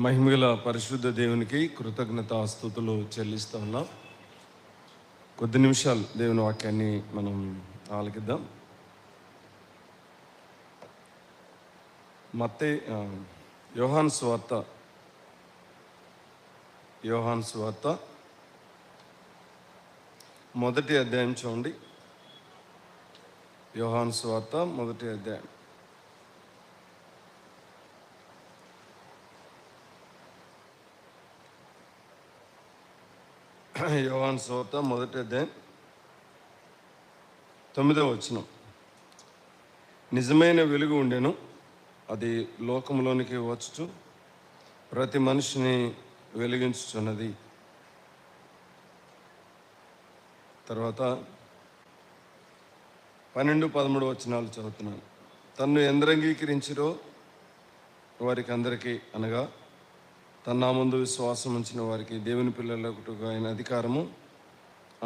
మహిమగల పరిశుద్ధ దేవునికి కృతజ్ఞతాస్తుతులు చెల్లిస్తూ ఉన్నాం. కొద్ది నిమిషాలు దేవుని వాక్యాన్ని మనం ఆలకిద్దాం. యోహాను సువార్త మొదటి అధ్యాయం చూడండి. యోహాను సువార్త మొదటి అధ్యాయం. యోహాను సువార్త మొదటి అధ్యాయం 9వ వచనం. నిజమైన వెలుగు ఉండెను, అది లోకంలోనికి వచ్చుచు ప్రతి మనిషిని వెలిగించుచున్నది. తర్వాత 12-13 వచనాలు చదువుతున్నాను. తన్ను ఎందరు అంగీకరించిరో వారికి అందరికీ, అనగా తన నామందు విశ్వాసం ఉంచిన వారికి దేవుని పిల్లలకు ఆయన అధికారము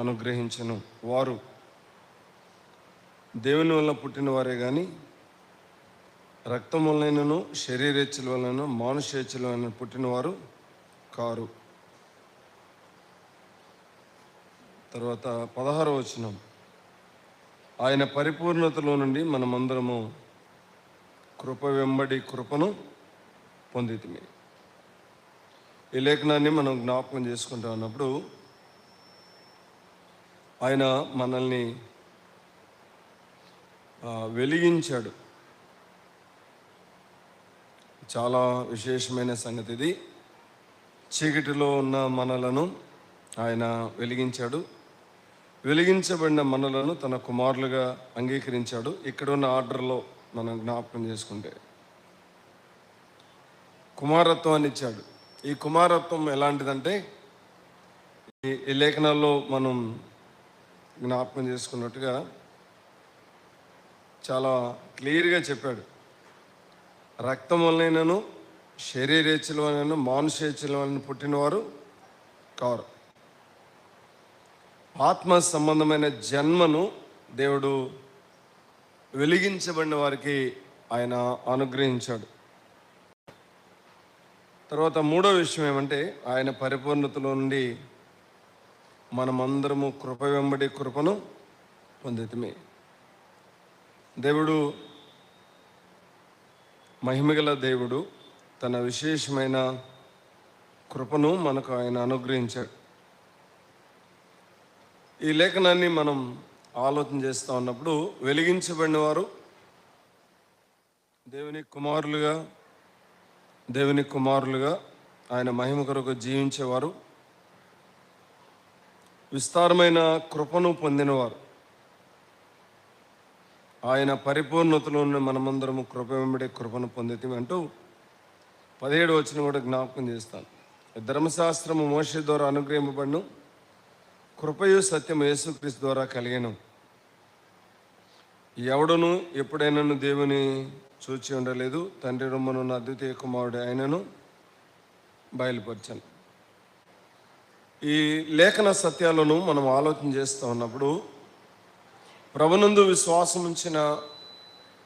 అనుగ్రహించెను. వారు దేవుని వల్ల పుట్టిన వారే కానీ రక్తం వలనను శరీరేచ్ఛల వలన మానుషేచ్ఛల వలన పుట్టినవారు కారు. తర్వాత 16వ వచనం. ఆయన పరిపూర్ణతలో నుండి మనమందరము కృప వెంబడి కృపను పొందితిమి. ఈ లేఖనాన్ని మనం జ్ఞాపకం చేసుకుంటా ఉన్నప్పుడు ఆయన మనల్ని వెలిగించాడు. చాలా విశేషమైన సంగతి ఇది. చీకటిలో ఉన్న మనలను ఆయన వెలిగించాడు. వెలిగించబడిన మనలను తన కుమారులుగా అంగీకరించాడు. ఇక్కడ ఉన్న ఆర్డర్లో మనం జ్ఞాపకం చేసుకుంటే కుమారత్వాన్ని ఇచ్చాడు. ఈ కుమారత్వం ఎలాంటిదంటే ఈ లేఖనాల్లో మనం జ్ఞాపకం చేసుకున్నట్టుగా చాలా క్లియర్గా చెప్పాడు. రక్తం వలనను శరీరేచ్ఛల వలన మానుషేచ్ఛల వలన పుట్టినవారు కారు. ఆత్మ సంబంధమైన జన్మను దేవుడు వెలిగించబడిన వారికి ఆయన అనుగ్రహించాడు. తర్వాత 3వ విషయం ఏమంటే ఆయన పరిపూర్ణతలో నుండి మనమందరము కృప వెంబడి కృపను పొందితిమి. దేవుడు మహిమగల దేవుడు తన విశేషమైన కృపను మనకు ఆయన అనుగ్రహించాడు. ఈ లేఖనాన్ని మనం ఆలోచన చేస్తూ ఉన్నప్పుడు వెలిగించబడిన వారు దేవుని కుమారులుగా ఆయన మహిమ కొరకు జీవించేవారు, విస్తారమైన కృపను పొందినవారు. ఆయన పరిపూర్ణతలో ఉన్న మనమందరము కృప వెంబడి కృపను పొందితే అంటూ 17వ వచనం కూడా జ్ఞాపకం చేస్తాను. ధర్మశాస్త్రము మోషే ద్వారా అనుగ్రహింపబడిను, కృపయు సత్యము యేసుక్రీస్తు ద్వారా కలిగెను. ఎవడును ఎప్పుడైనాను దేవుని చూచి ఉండలేదు, తండ్రి రొమ్మనున్న అద్వితీయ కుమారుడు ఆయనను బయలుపరచాను. ఈ లేఖన సత్యాలను మనం ఆలోచన చేస్తూ ఉన్నప్పుడు ప్రభునందు విశ్వాసం ఉంచిన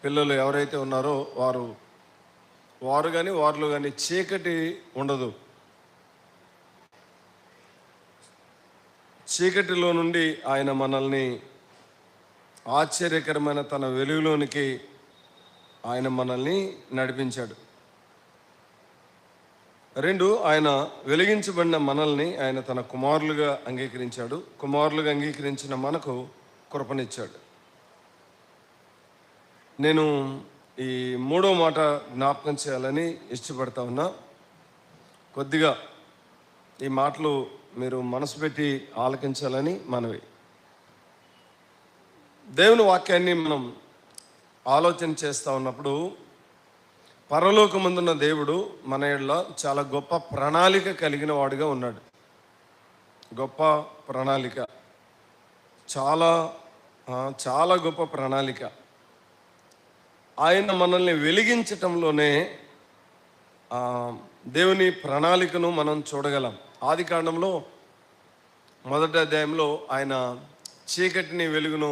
పిల్లలు ఎవరైతే ఉన్నారో వారు కానీ వారిలో కానీ చీకటి ఉండదు. చీకటిలో నుండి ఆయన మనల్ని ఆశ్చర్యకరమైన తన వెలుగులోనికి ఆయన మనల్ని నడిపించాడు. 2, ఆయన వెలిగించబడిన మనల్ని ఆయన తన కుమారులుగా అంగీకరించాడు. కుమారులుగా అంగీకరించిన మనకు కృపనిచ్చాడు. నేను ఈ 3వ మాట జ్ఞాపకం చేయాలని ఇష్టపడతా ఉన్నా. కొద్దిగా ఈ మాటలు మీరు మనసు పెట్టి ఆలకించాలని మనవి. దేవుని వాక్యాన్ని మనం ఆలోచన చేస్తూ ఉన్నప్పుడు పరలోకమందున్న దేవుడు మన యెడల చాలా గొప్ప ప్రణాళిక కలిగిన వాడుగా ఉన్నాడు. గొప్ప ప్రణాళిక, చాలా చాలా గొప్ప ప్రణాళిక. ఆయన మనల్ని వెలిగించటంలోనే దేవుని ప్రణాళికను మనం చూడగలం. ఆదికాండంలో 1వ అధ్యాయంలో ఆయన చీకటిని వెలుగును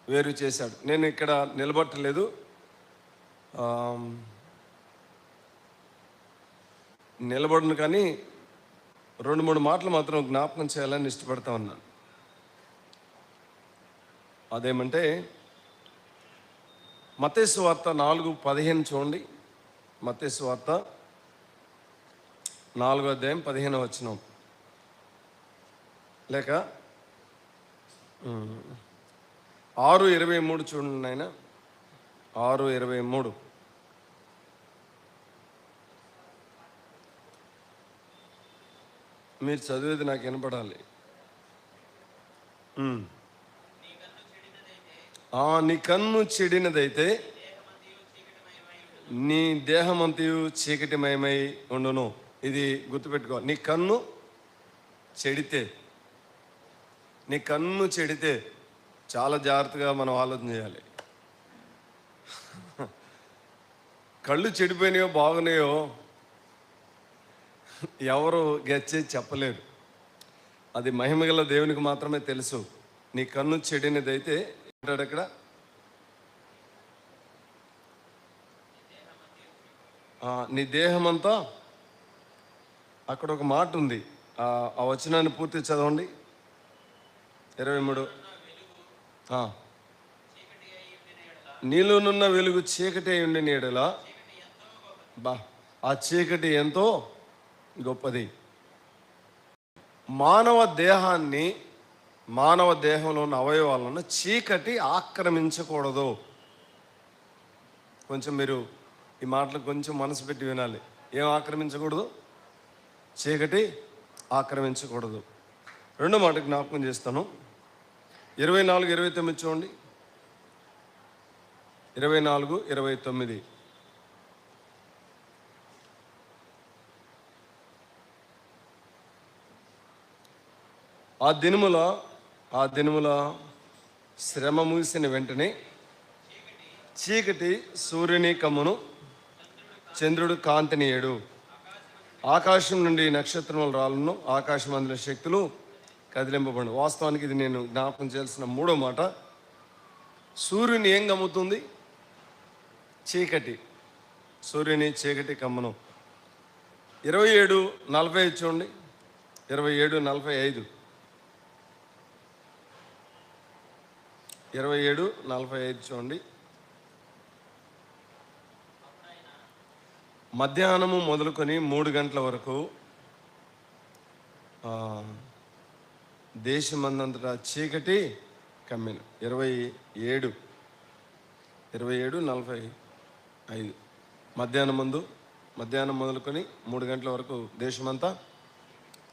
వేరు చేశాడు. నేను ఇక్కడ నిలబట్టలేదు, నిలబడను, కానీ 2-3 మాటలు మాత్రం జ్ఞాపకం చేయాలని ఇష్టపడతా ఉన్నాను. అదేమంటే మత్తయి సువార్త 4:15 చూడండి. మత్తయి సువార్త 4:15 లేక 6:23 చూడండి నాయన. 6:23. మీరు చదివేది నాకు వినపడాలి. నీ కన్ను చెడినదైతే నీ దేహమంతయు చీకటిమయమై ఉండును. ఇది గుర్తుపెట్టుకో. నీ కన్ను చెడితే చాలా జాగ్రత్తగా మనం ఆలోచన చేయాలి. కళ్ళు చెడిపోయినాయో బాగున్నాయో ఎవరు గెచ్చి చెప్పలేరు. అది మహిమగల దేవునికి మాత్రమే తెలుసు. నీ కన్ను చెడినదైతే అంటాడు అక్కడ, నీ దేహమంతా, అక్కడ ఒక మాట ఉంది. ఆ వచనాన్ని పూర్తి చదవండి. 23. నీలోనున్న వెలుగు చీకటి అయి ఉండిన యెడల ఆ చీకటి ఎంతో గొప్పది. మానవ దేహంలో ఉన్న అవయవాలను చీకటి ఆక్రమించకూడదు. కొంచెం మీరు ఈ మాటలు కొంచెం మనసు పెట్టి వినాలి. ఏం ఆక్రమించకూడదు? చీకటి ఆక్రమించకూడదు. రెండో మాట జ్ఞాపకం చేస్తాను. 24:29 చూడండి. 24:29. ఆ దినముల శ్రమ ముగిసిన వెంటనే చీకటి సూర్యుని కమ్మును, చంద్రుడు కాంతినియడు, ఆకాశం నుండి నక్షత్రములు రాళ్ళను, ఆకాశం అందులో శక్తులు కదిలింపబడు. వాస్తవానికి ఇది నేను జ్ఞాపకం చేయాల్సిన మూడో మాట. సూర్యుని ఏం కమ్ముతుంది? చీకటి. సూర్యుని చీకటి కమ్మును. 27:45 చూడండి. 27:45. 27:45 చూడండి. మధ్యాహ్నము మొదలుకొని 3 గంటల వరకు దేశమందంతటా చీకటి కమ్మెను. 27:45. మధ్యాహ్నం మొదలుకొని 3 గంటల వరకు దేశమంతా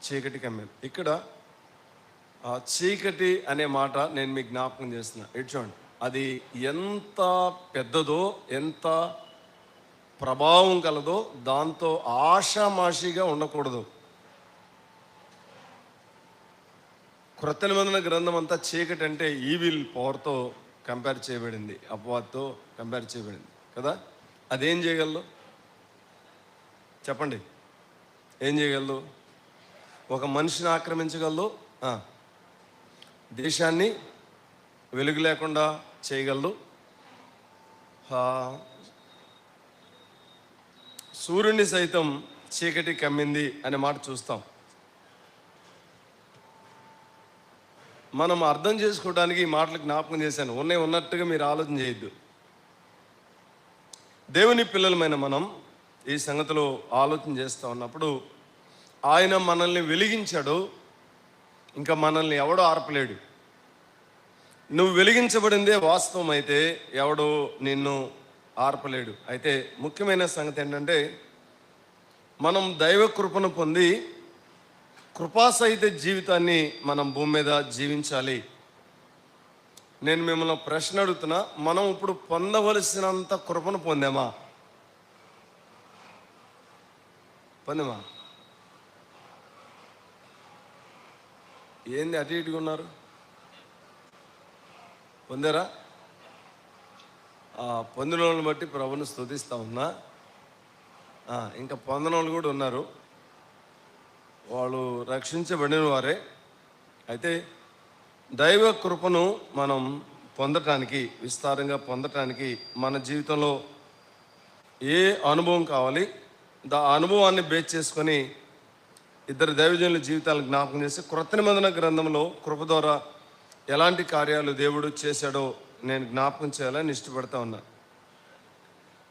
చీకటి కమ్మెను. ఇక్కడ ఆ చీకటి అనే మాట నేను మీకు జ్ఞాపకం చేస్తున్నా. చూడండి, అది ఎంత పెద్దదో, ఎంత ప్రభావం కలదో, దాంతో ఆషామాషిగా ఉండకూడదు. క్రొత్త నిబంధన గ్రంథం అంతా చీకటి అంటే ఈవిల్ పవర్తో కంపేర్ చేయబడింది, అపవాదుతో కంపేర్ చేయబడింది కదా. అదేం చేయగలదు చెప్పండి? ఏం చేయగలదు? ఒక మనిషిని ఆక్రమించగలదు, దేశాన్ని వెలుగు లేకుండా చేయగలదు, సూర్యుని సైతం చీకటి కమ్మింది అనే మాట చూస్తాం. మనం అర్థం చేసుకోవడానికి ఈ మాటలు జ్ఞాపకం చేశాను. ఉన్నట్టుగా మీరు ఆలోచన చేయొద్దు. దేవుని పిల్లలమైన మనం ఈ సంగతిలో ఆలోచన చేస్తూ ఉన్నప్పుడు ఆయన మనల్ని వెలిగించాడు, ఇంకా మనల్ని ఎవడో ఆర్పలేడు. నువ్వు వెలిగించబడిందే వాస్తవం అయితే ఎవడో నిన్ను ఆర్పలేడు. అయితే ముఖ్యమైన సంగతి ఏంటంటే, మనం దైవ కృపను పొంది కృపాసహిత జీవితాన్ని మనం భూమి మీద జీవించాలి. నేను మిమ్మల్ని ప్రశ్న అడుగుతున్నా, మనం ఇప్పుడు పొందవలసినంత కృపను పొందామా? ఏంది అటు ఇటుగా ఉన్నారు? పొందారా? పొందిన వాళ్ళని బట్టి ప్రభుని స్తుతిస్తా ఉన్నా. ఇంకా పొందని వాళ్ళు కూడా ఉన్నారు, వాళ్ళు రక్షించబడిన వారే. అయితే దైవ కృపను మనం పొందటానికి, విస్తారంగా పొందటానికి మన జీవితంలో ఏ అనుభవం కావాలి, అనుభవాన్ని బేస్ చేసుకొని ఇద్దరు దైవజనుల జీవితాలను జ్ఞాపకం చేసి క్రొత్త నిబంధన గ్రంథంలో కృప ద్వారా ఎలాంటి కార్యాలు దేవుడు చేశాడో నేను జ్ఞాపకం చేయాలని ఇష్టపడతా ఉన్నా.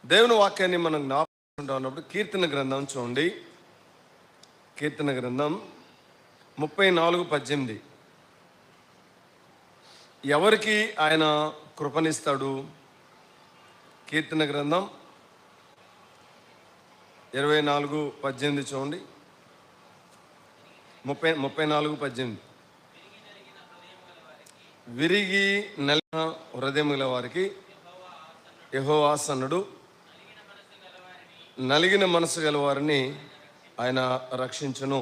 దేవుని వాక్యాన్ని మనం జ్ఞాపకం ఉన్నప్పుడు కీర్తన గ్రంథం చూడండి. కీర్తన గ్రంథం 34:18. ఎవరికి ఆయన కృపనిస్తాడు? కీర్తన గ్రంథం 24:18 చూడండి. 34:18. విరిగి నలిగిన హృదయం గల వారికి యెహోవా ఆసన్నుడు, నలిగిన మనసు గల వారిని ఆయన రక్షించును.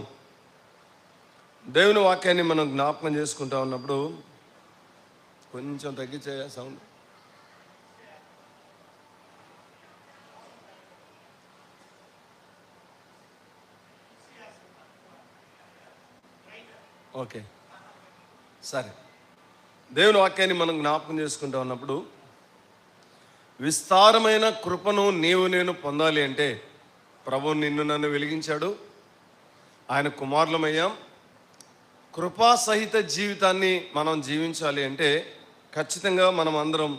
దేవుని వాక్యాన్ని మనం జ్ఞాపకం చేసుకుంటా ఉన్నప్పుడు కొంచెం తగ్గించే సౌండ్. ఓకే, సరే. దేవుని వాక్యాన్ని మనం జ్ఞాపకం చేసుకుంటా ఉన్నప్పుడు విస్తారమైన కృపను నీవు నేను పొందాలి అంటే ప్రభువు నిన్ను నన్ను వెలిగించాడు, ఆయన కుమారులమయ్యాం. కృపా సహిత జీవితాన్ని మనం జీవించాలి అంటే ఖచ్చితంగా మనం అందరం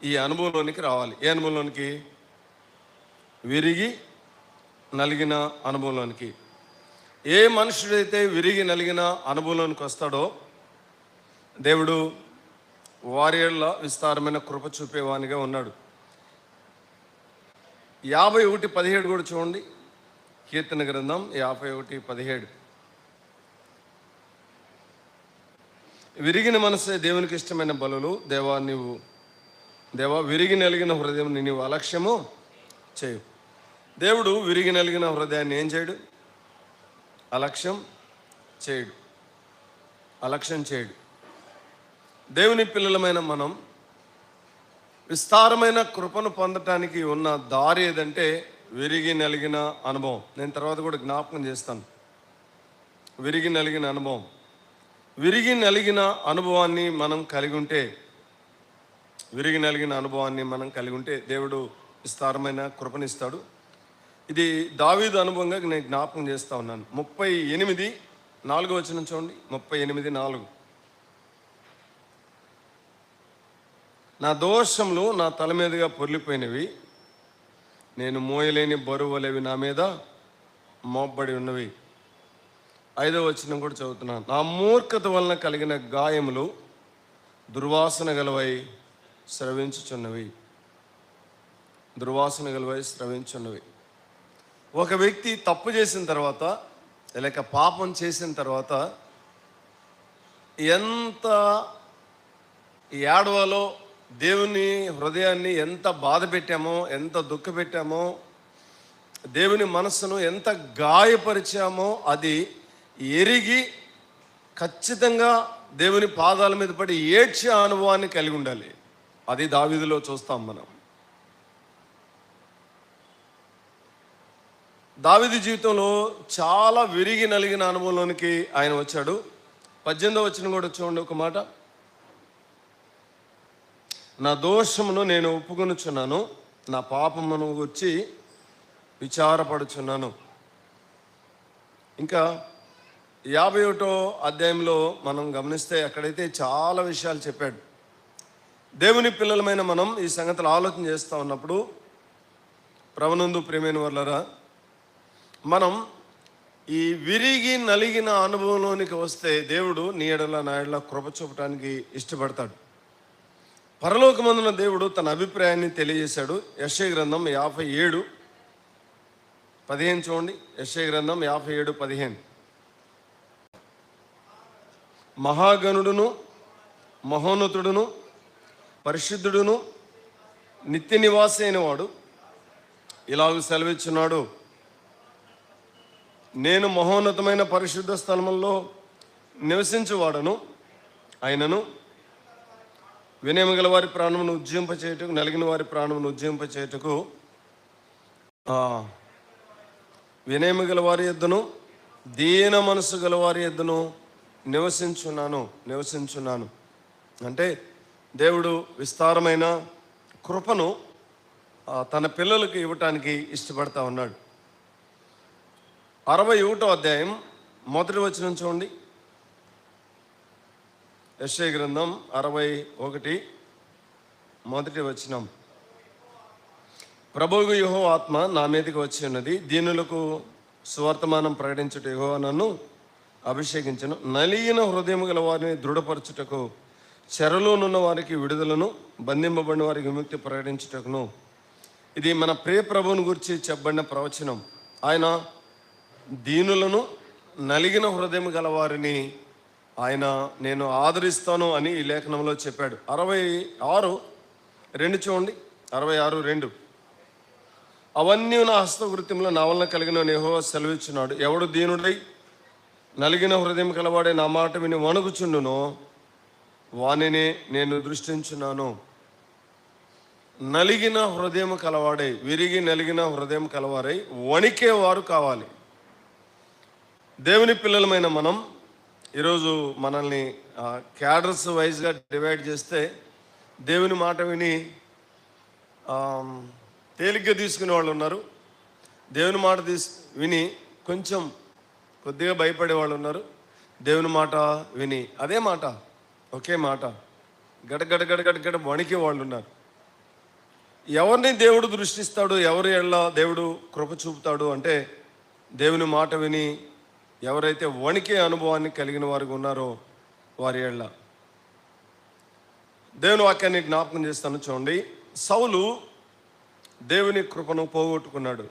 ఈ అనుభవంలోనికి రావాలి. ఏ అనుభవంలోనికి? విరిగి నలిగిన అనుభవంలోనికి. ఏ మనుషుడైతే విరిగి నలిగిన అనుభవంలోనికి వస్తాడో దేవుడు వారి యెడల విస్తారమైన కృప చూపేవానిగా ఉన్నాడు. 51:17 కూడా చూడండి. కీర్తన గ్రంథం 51:17. విరిగిన మనసే దేవునికి ఇష్టమైన బలులు, దేవా విరిగి నలిగిన హృదయం నీవు అలక్ష్యము చేయు. దేవుడు విరిగి నలిగిన హృదయాన్ని ఏం చేయడు? అలక్ష్యం చేయడు. దేవుని పిల్లలమైన మనం విస్తారమైన కృపను పొందటానికి ఉన్న దారి ఏదంటే విరిగి నలిగిన అనుభవం. నేను తర్వాత కూడా జ్ఞాపకం చేస్తాను. విరిగి నలిగిన అనుభవాన్ని మనం కలిగి ఉంటే దేవుడు విస్తారమైన కృపనిస్తాడు. ఇది దావీదు అనుభవంగా నేను జ్ఞాపకం చేస్తా ఉన్నాను. 38:4 చూడండి. 38:4. నా దోషములు నా తల మీదుగా పొర్లిపోయినవి, నేను మోయలేని బరువులేవి నా మీద మోపబడి ఉన్నవి. 5వ వచనం కూడా చదువుతున్నాను. నా మూర్ఖత వలన కలిగిన గాయములు దుర్వాసన గలవై స్రవించుచున్నవి. ఒక వ్యక్తి తప్పు చేసిన తర్వాత లేక పాపం చేసిన తర్వాత ఎంత ఏడవలో, దేవుని హృదయాన్ని ఎంత బాధ పెట్టామో, ఎంత దుఃఖ పెట్టామో, దేవుని మనస్సును ఎంత గాయపరిచామో అది ఎరిగి ఖచ్చితంగా దేవుని పాదాల మీద పడి ఏడ్చే అనుభవాన్ని కలిగి ఉండాలి. అది దావీదులో చూస్తాం మనం. దావీదు జీవితంలో చాలా విరిగి నలిగిన అనుభవంలోనికి ఆయన వచ్చాడు. 18వ వచనం కూడా చూడండి ఒక మాట. నా దోషమును నేను ఒప్పుకొనుచున్నాను, నా పాపమును వచ్చి విచారపడుచున్నాను. ఇంకా 51వ అధ్యాయంలో మనం గమనిస్తే అక్కడైతే చాలా విషయాలు చెప్పాడు. దేవుని పిల్లలమైన మనం ఈ సంగతులు ఆలోచన చేస్తూ ఉన్నప్పుడు ప్రభునందు ప్రియమైన వారలారా, మనం ఈ విరిగి నలిగిన అనుభవంలోనికి వస్తే దేవుడు నీ ఎడల నా ఎడల కృప చూపడానికి ఇష్టపడతాడు. పరలోకమందున దేవుడు తన అభిప్రాయాన్ని తెలియజేశాడు. యెషయా గ్రంథం 57:15 చూడండి. యెషయా గ్రంథం 57:15. మహాగణుడును, మహోన్నతుడును, పరిశుద్ధుడును, నిత్య నివాసి అయిన వాడు ఇలాగ సెలవిచ్చున్నాడు. నేను మహోన్నతమైన పరిశుద్ధ స్థలములో నివసించువాడను, ఆయనను వినయము గల వారి ప్రాణమును ఉజ్జింపచేయుటకు, నలిగిన వారి ప్రాణమును ఉజ్జింపచేయుటకు, వినయము గల వారి యొద్దను దీన మనసు గల వారి యొద్దను నివసించున్నాను. అంటే దేవుడు విస్తారమైన కృపను తన పిల్లలకు ఇవ్వటానికి ఇష్టపడతా ఉన్నాడు. 61వ అధ్యాయం మొదటి వచనం చూడండి. యెషయా గ్రంథం 61 మొదటి వచనం. ప్రభువు యెహోవా ఆత్మ నా మీదకి వచ్చి ఉన్నది, దీనులకు సువర్తమానం ప్రకటించుట యెహోవా నన్ను అభిషేకించను, నలిగిన హృదయం గల వారిని దృఢపరచుటకు, చెరలోనున్న వారికి విడుదలను, బంధింపబడిన వారికి విముక్తి ప్రకటించుటకును. ఇది మన ప్రియ ప్రభువుని గురించి చెప్పబడిన ప్రవచనం. ఆయన దీనులను, నలిగిన హృదయం గల వారిని నేను ఆదరిస్తాను అని ఈ లేఖనంలో చెప్పాడు. 66:2 చూడండి. 66:2. అవన్నీ నా హస్తవృత్యంలో నా వలన కలిగిన యెహోవా సెలవిచ్చున్నాడు, ఎవడు దీనుడై నలిగిన హృదయం కలవాడే నా మాట విని వణుకుచుండునో వానినే నేను దృష్టించున్నాను. నలిగిన హృదయం కలవాడై, విరిగి నలిగిన హృదయం కలవారై వణికేవారు కావాలి. దేవుని పిల్లలమైన మనం ఈరోజు మనల్ని క్యాడర్స్ వైజ్గా డివైడ్ చేస్తే, దేవుని మాట విని తేలిగ్గా తీసుకునే వాళ్ళు ఉన్నారు, దేవుని మాట విని కొద్దిగా భయపడే వాళ్ళు ఉన్నారు, దేవుని మాట విని అదే మాట, ఒకే మాట గడగడ వణికే వాళ్ళు ఉన్నారు. ఎవరిని దేవుడు దృష్టిస్తాడు, ఎవరి ఎళ్ళ దేవుడు కృప చూపుతాడు అంటే, దేవుని మాట విని ఎవరైతే వణికే అనుభవాన్ని కలిగిన వారికి ఉన్నారో వారి ఎళ్ళ. దేవుని వాక్యాన్ని జ్ఞాపకం చేస్తాను చూడండి. సౌలు దేవుని కృపను పోగొట్టుకున్నాడు,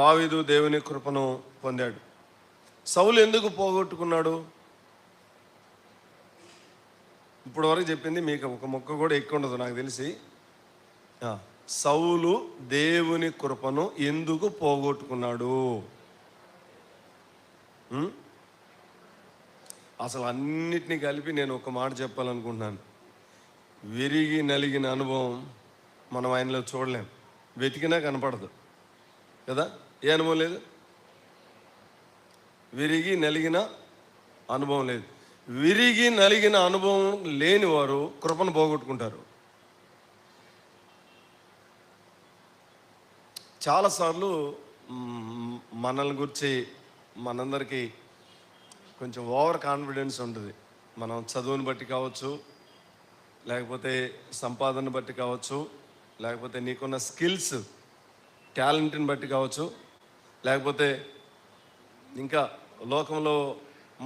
దావీదు దేవుని కృపను పొందాడు. సౌలు ఎందుకు పోగొట్టుకున్నాడు? ఇప్పుడు వరకు చెప్పింది మీకు ఒక మొక్క కూడా ఎక్కువ ఉండదు నాకు తెలిసి. సౌలు దేవుని కృపను ఎందుకు పోగొట్టుకున్నాడు? అసలు అన్నిటినీ కలిపి నేను ఒక మాట చెప్పాలనుకుంటున్నాను. విరిగి నలిగిన అనుభవం మనం ఆయనలో చూడలేం, వెతికినా కనపడదు కదా. ఏ అనుభవం లేదు, విరిగి నలిగిన అనుభవం లేదు. విరిగి నలిగిన అనుభవం లేని వారు కృపను పోగొట్టుకుంటారు. చాలాసార్లు మనల్ని గురించి మనందరికీ కొంచెం ఓవర్ కాన్ఫిడెన్స్ ఉంటుంది. మనం చదువుని బట్టి కావచ్చు, లేకపోతే సంపాదన బట్టి కావచ్చు, లేకపోతే నీకున్న స్కిల్స్ టాలెంట్ని బట్టి కావచ్చు, లేకపోతే ఇంకా లోకంలో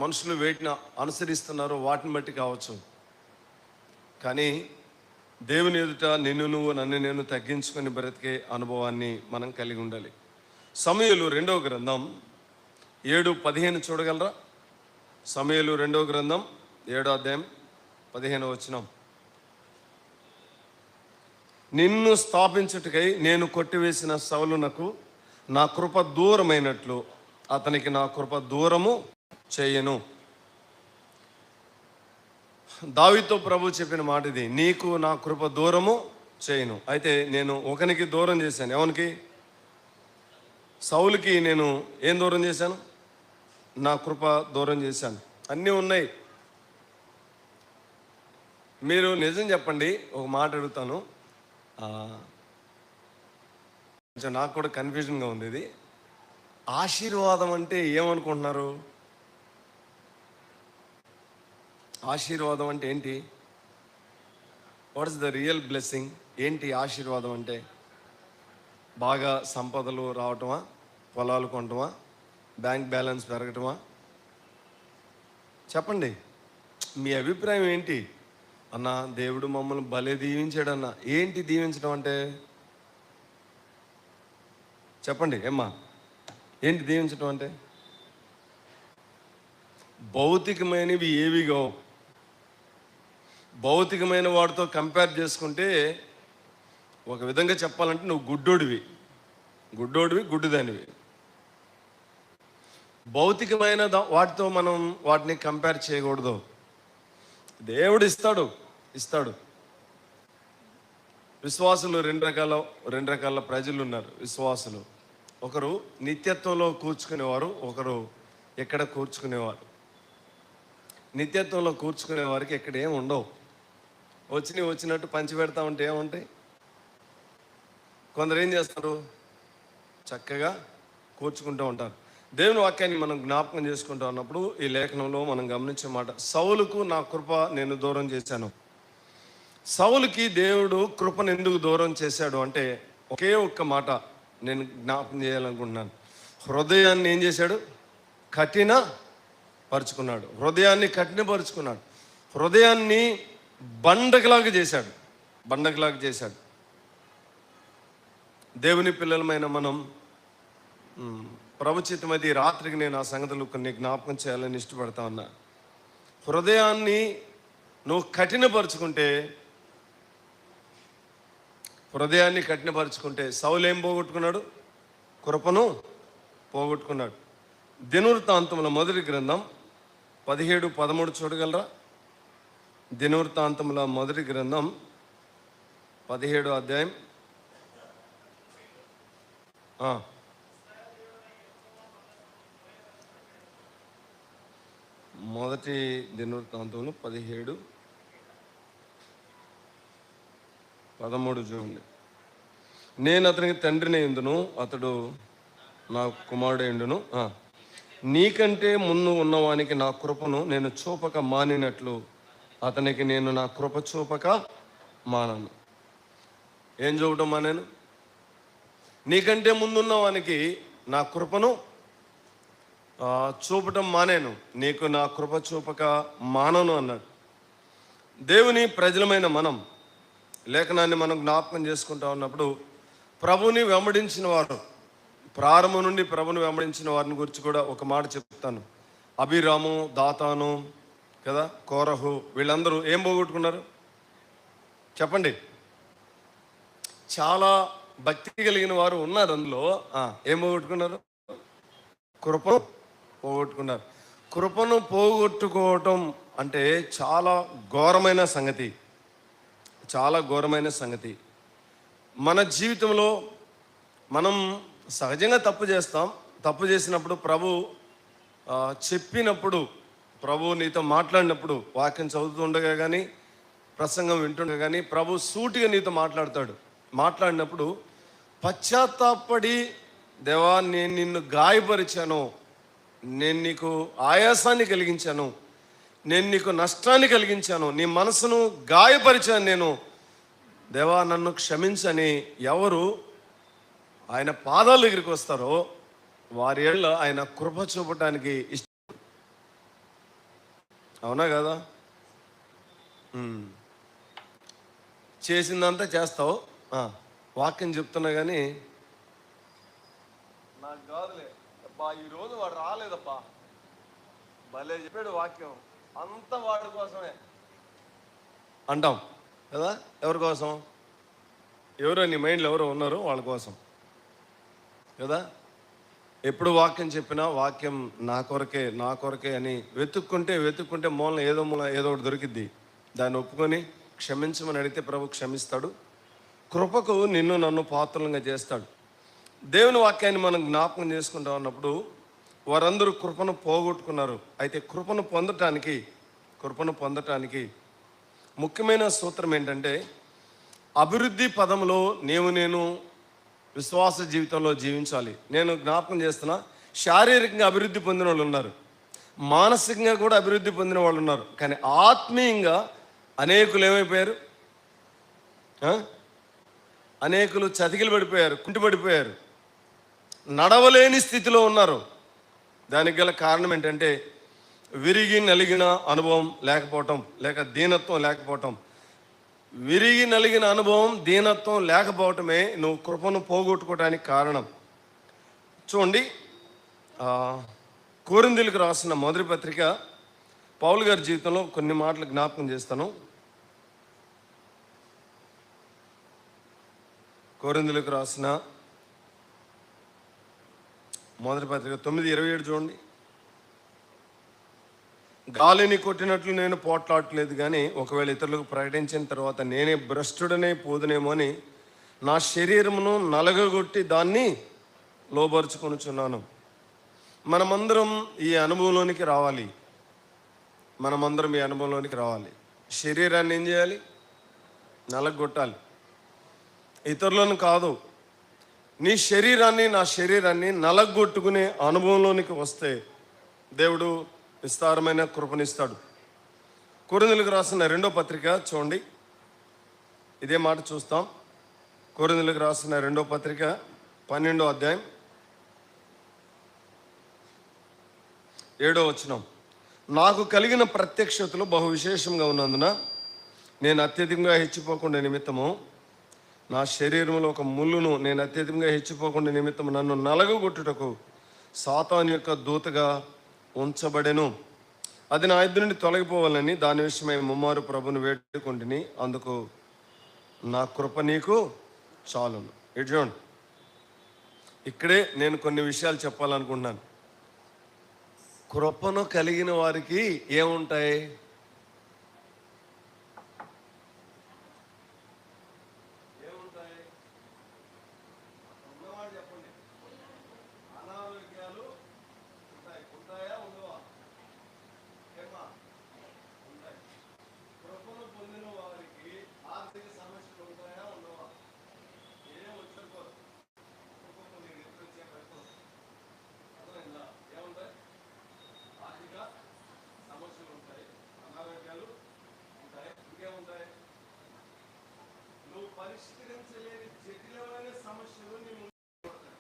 మనుషులు వేటిని అనుసరిస్తున్నారో వాటిని బట్టి కావచ్చు. కానీ దేవుని ఎదుట నన్ను నేను తగ్గించుకొని బ్రతికే అనుభవాన్ని మనం కలిగి ఉండాలి. సమూయేలు 2వ గ్రంథం 7:15 చూడగలరా? సమూయేలు 2వ గ్రంథం 7వ అధ్యాయం 15వ వచనం. నిన్ను స్థాపించుటకై నేను కొట్టివేసిన సౌలునకు నా కృప దూరమైనట్లు అతనికి నా కృప దూరము చేయను. దావీదుతో ప్రభు చెప్పిన మాట ఇది, నీకు నా కృప దూరము చేయను. అయితే నేను ఒకనికి దూరం చేశాను. ఎవరికి? సౌలుకి నేను ఏం దూరం చేశాను? నా కృప దూరం చేశాను. అన్నీ ఉన్నాయి. మీరు నిజం చెప్పండి, ఒక మాట అడుగుతాను, కొంచెం నాకు కూడా కన్ఫ్యూజన్గా ఉంది ఇది. ఆశీర్వాదం అంటే ఏమనుకుంటున్నారు? ఆశీర్వాదం అంటే ఏంటి? What is the real blessing? ఏంటి ఆశీర్వాదం అంటే? బాగా సంపదలు రావటమా, పొలాలు కొనటమా, బ్యాంక్ బ్యాలెన్స్ పెరగటమా? చెప్పండి, మీ అభిప్రాయం ఏంటి? అన్న దేవుడు మమ్మల్ని భలే దీవించాడన్న. ఏంటి దీవించడం అంటే? చెప్పండి ఏమ్మా, ఏంటి దీవించడం అంటే? భౌతికమైనవి ఏవి కావు. భౌతికమైన వాడితో కంపేర్ చేసుకుంటే ఒక విధంగా చెప్పాలంటే నువ్వు గుడ్డోడివి, గుడ్డిదానివి. భౌతికమైన వాటితో మనం వాటిని కంపేర్ చేయకూడదు. దేవుడు ఇస్తాడు. విశ్వాసులు రెండు రకాల ప్రజలు ఉన్నారు. విశ్వాసులు ఒకరు నిత్యత్వంలో కూర్చుకునేవారు, ఒకరు ఎక్కడ కూర్చుకునేవారు. నిత్యత్వంలో కూర్చుకునే వారికి ఎక్కడ ఏమి ఉండవు. వచ్చినట్టు పంచి పెడతా ఉంటే ఏముంటాయి? కొందరు ఏం చేస్తారు? చక్కగా కూర్చుకుంటూ ఉంటారు. దేవుని వాక్యాన్ని మనం జ్ఞాపకం చేసుకుంటూ ఉన్నప్పుడు ఈ లేఖనంలో మనం గమనించే మాట, సౌలుకు నా కృప నేను దూరం చేశాను. సౌలుకి దేవుడు కృపను ఎందుకు దూరం చేశాడు అంటే ఒకే ఒక్క మాట నేను జ్ఞాపకం చేయాలనుకుంటున్నాను. హృదయాన్ని ఏం చేశాడు? కఠినపరుచుకున్నాడు. హృదయాన్ని కఠినపరుచుకున్నాడు. హృదయాన్ని బండకలాగా చేశాడు. దేవుని పిల్లలమైన మనం ప్రభుచితమైతే ఈ రాత్రికి నేను ఆ సంగతులు కొన్ని జ్ఞాపకం చేయాలని ఇష్టపడతా ఉన్నా. హృదయాన్ని నువ్వు కఠినపరుచుకుంటే సౌలు ఏం పోగొట్టుకున్నాడు? కృపను పోగొట్టుకున్నాడు. దినవృత్తాంతముల మొదటి గ్రంథం 17-13 చూడగలరా? దినవృత్తాంతముల మొదటి గ్రంథం 17వ అధ్యాయం. మొదటి దినవృత్తాంతంలో 17-13 చూడండి. నేను అతనికి తండ్రిని అయ్యుండును, అతడు నా కుమారుడు అయ్యుండును. నీకంటే ముందు ఉన్నవానికి నా కృపను నేను చూపక మానినట్లు అతనికి నేను నా కృప చూపక మానను. ఏం చూపటం మానేను? నీకంటే ముందున్నవానికి నా కృపను చూపటం మానేను, నీకు నా కృప చూపక మానను అన్నాడు. దేవుని ప్రజలమైన మనం లేఖనాన్ని మనం జ్ఞాపకం చేసుకుంటా ఉన్నప్పుడు ప్రభుని వెంబడించిన వారు, ప్రారంభం నుండి ప్రభుని వెంబడించిన వారిని గురించి కూడా ఒక మాట చెప్తాను. అభిరాము, దాతాను కదా, కోరహు, వీళ్ళందరూ ఏం పోగొట్టుకున్నారు చెప్పండి? చాలా భక్తి కలిగిన వారు ఉన్నారు అందులో. ఏం పోగొట్టుకున్నారు? కృపను పోగొట్టుకున్నారు. కృపను పోగొట్టుకోవటం అంటే చాలా ఘోరమైన సంగతి. మన జీవితంలో మనం సహజంగా తప్పు చేస్తాం. తప్పు చేసినప్పుడు ప్రభు చెప్పినప్పుడు, ప్రభు నీతో మాట్లాడినప్పుడు, వాక్యం చదువుతుండగా కానీ ప్రసంగం వింటుండగా కానీ ప్రభు సూటిగా నీతో మాట్లాడినప్పుడు పశ్చాత్తాపడి, దేవా నేను నిన్ను గాయపరిచాను, నేను నీకు ఆయాసాన్ని కలిగించాను, నేను నీకు నష్టాన్ని కలిగించాను, నీ మనసును గాయపరిచాను నేను, దేవా నన్ను క్షమించని ఎవరు ఆయన పాదాల దగ్గరికి వస్తారో వారి ఏళ్ళ ఆయన కృప చూపటానికి ఇష్టం. అవునా కదా? చేసిందంతా చేస్తావు, వాక్యం చెప్తున్నా కానీ నాకు కాదులే అబ్బా, ఈరోజు వాడు రాలేదబ్బా, భలే చెప్పాడు వాక్యం, అంత వాడి కోసమే అంటాం కదా. ఎవరి కోసం? ఎవరో నీ మైండ్లో ఎవరో ఉన్నారో వాళ్ళ కోసం కదా. ఎప్పుడు వాక్యం చెప్పినా వాక్యం నా కొరకే అని వెతుక్కుంటే మూలన ఏదో ఒకటి దొరికిద్ది. దాన్ని ఒప్పుకొని క్షమించమని అడిగితే ప్రభు క్షమిస్తాడు. కృపకు నిన్ను నన్ను పాత్రలుగా చేస్తాడు. దేవుని వాక్యాన్ని మనం జ్ఞాపకం చేసుకుంటా ఉన్నప్పుడు వారందరూ కృపను పోగొట్టుకున్నారు. అయితే కృపను పొందటానికి ముఖ్యమైన సూత్రం ఏంటంటే, అభివృద్ధి పదంలో నేను విశ్వాస జీవితంలో జీవించాలి. నేను జ్ఞాపకం చేస్తున్నా, శారీరకంగా అభివృద్ధి పొందిన వాళ్ళు ఉన్నారు, మానసికంగా కూడా అభివృద్ధి పొందిన వాళ్ళు ఉన్నారు. కానీ ఆత్మీయంగా అనేకులు ఏమైపోయారు? అనేకులు చతికిలు పడిపోయారు, కుంటిపడిపోయారు, నడవలేని స్థితిలో ఉన్నారు. దానికి గల కారణం ఏంటంటే విరిగి నలిగిన అనుభవం లేకపోవటం, లేక దీనత్వం లేకపోవటం. విరిగి నలిగిన అనుభవం, దీనత్వం లేకపోవటమే నువ్వు కృపను పోగొట్టుకోవడానికి కారణం. చూడండి, కొరింథీయులకు రాసిన మొదటి పత్రిక పౌలు గారి జీవితంలో కొన్ని మాటలు జ్ఞాపకం చేస్తాను. కొరింథీయులకు రాసిన మొదటి పత్రిక 9:27 చూడండి. గాలిని కొట్టినట్లు నేను పోట్లాడలేదు, కానీ ఒకవేళ ఇతరులకు ప్రకటించిన తర్వాత నేనే భ్రష్టుడనే పోదునేమో అని నా శరీరమును నలగగొట్టి దాన్ని లోబరుచుకొనుచున్నాను. మనమందరం ఈ అనుభవంలోనికి రావాలి. శరీరాన్ని ఏం చేయాలి? నలగొట్టాలి. ఇతరులను కాదు, నీ శరీరాన్ని నా శరీరాన్ని నలగొట్టుకునే అనుభవంలోనికి వస్తే దేవుడు విస్తారమైన కృపనిస్తాడు. కొరింథీయులకు రాసిన 2వ పత్రిక చూడండి, ఇదే మాట చూస్తాం. కొరింథీయులకు రాసిన 2వ పత్రిక 12వ అధ్యాయం 7వ వచనం. నాకు కలిగిన ప్రత్యక్షతలు బహు విశేషంగా ఉన్నందున నేను అత్యధికంగా హెచ్చిపోకుండా నిమిత్తము నా శరీరంలో ఒక ముళ్ళును నేను అత్యధికంగా హెచ్చిపోకుండా నిమిత్తము నన్ను నలగగొట్టుటకు సాతాను యొక్క దూతగా ఉంచబడెను. అది నా ఎదురు నుండి తొలగిపోవాలని దాని విషయమై ముమ్మారు ప్రభుని వేడుకుంటుని, అందుకు నా కృప నీకు చాలును. ఇటు చూడండి, ఇక్కడే నేను కొన్ని విషయాలు చెప్పాలనుకుంటున్నాను. కృపను కలిగిన వారికి ఏముంటాయి? చెప్పండి. అనారోగ్యాలు ఉంటాయి, ఉంటాయా ఉండవా? ఉంటాయి. కృపను పొందిన వారికి ఆర్థిక సమస్యలు ఉంటాయా ఉండవా? ఏం వచ్చారు ఏముంటాయి? ఆర్థిక సమస్యలు ఉంటాయి, అనారోగ్యాలు ఉంటాయి, ఇంకేముంటాయి? నువ్వు పరిష్కరించలేని జటిలమైన సమస్యలు నీ ముందు పడతాయి.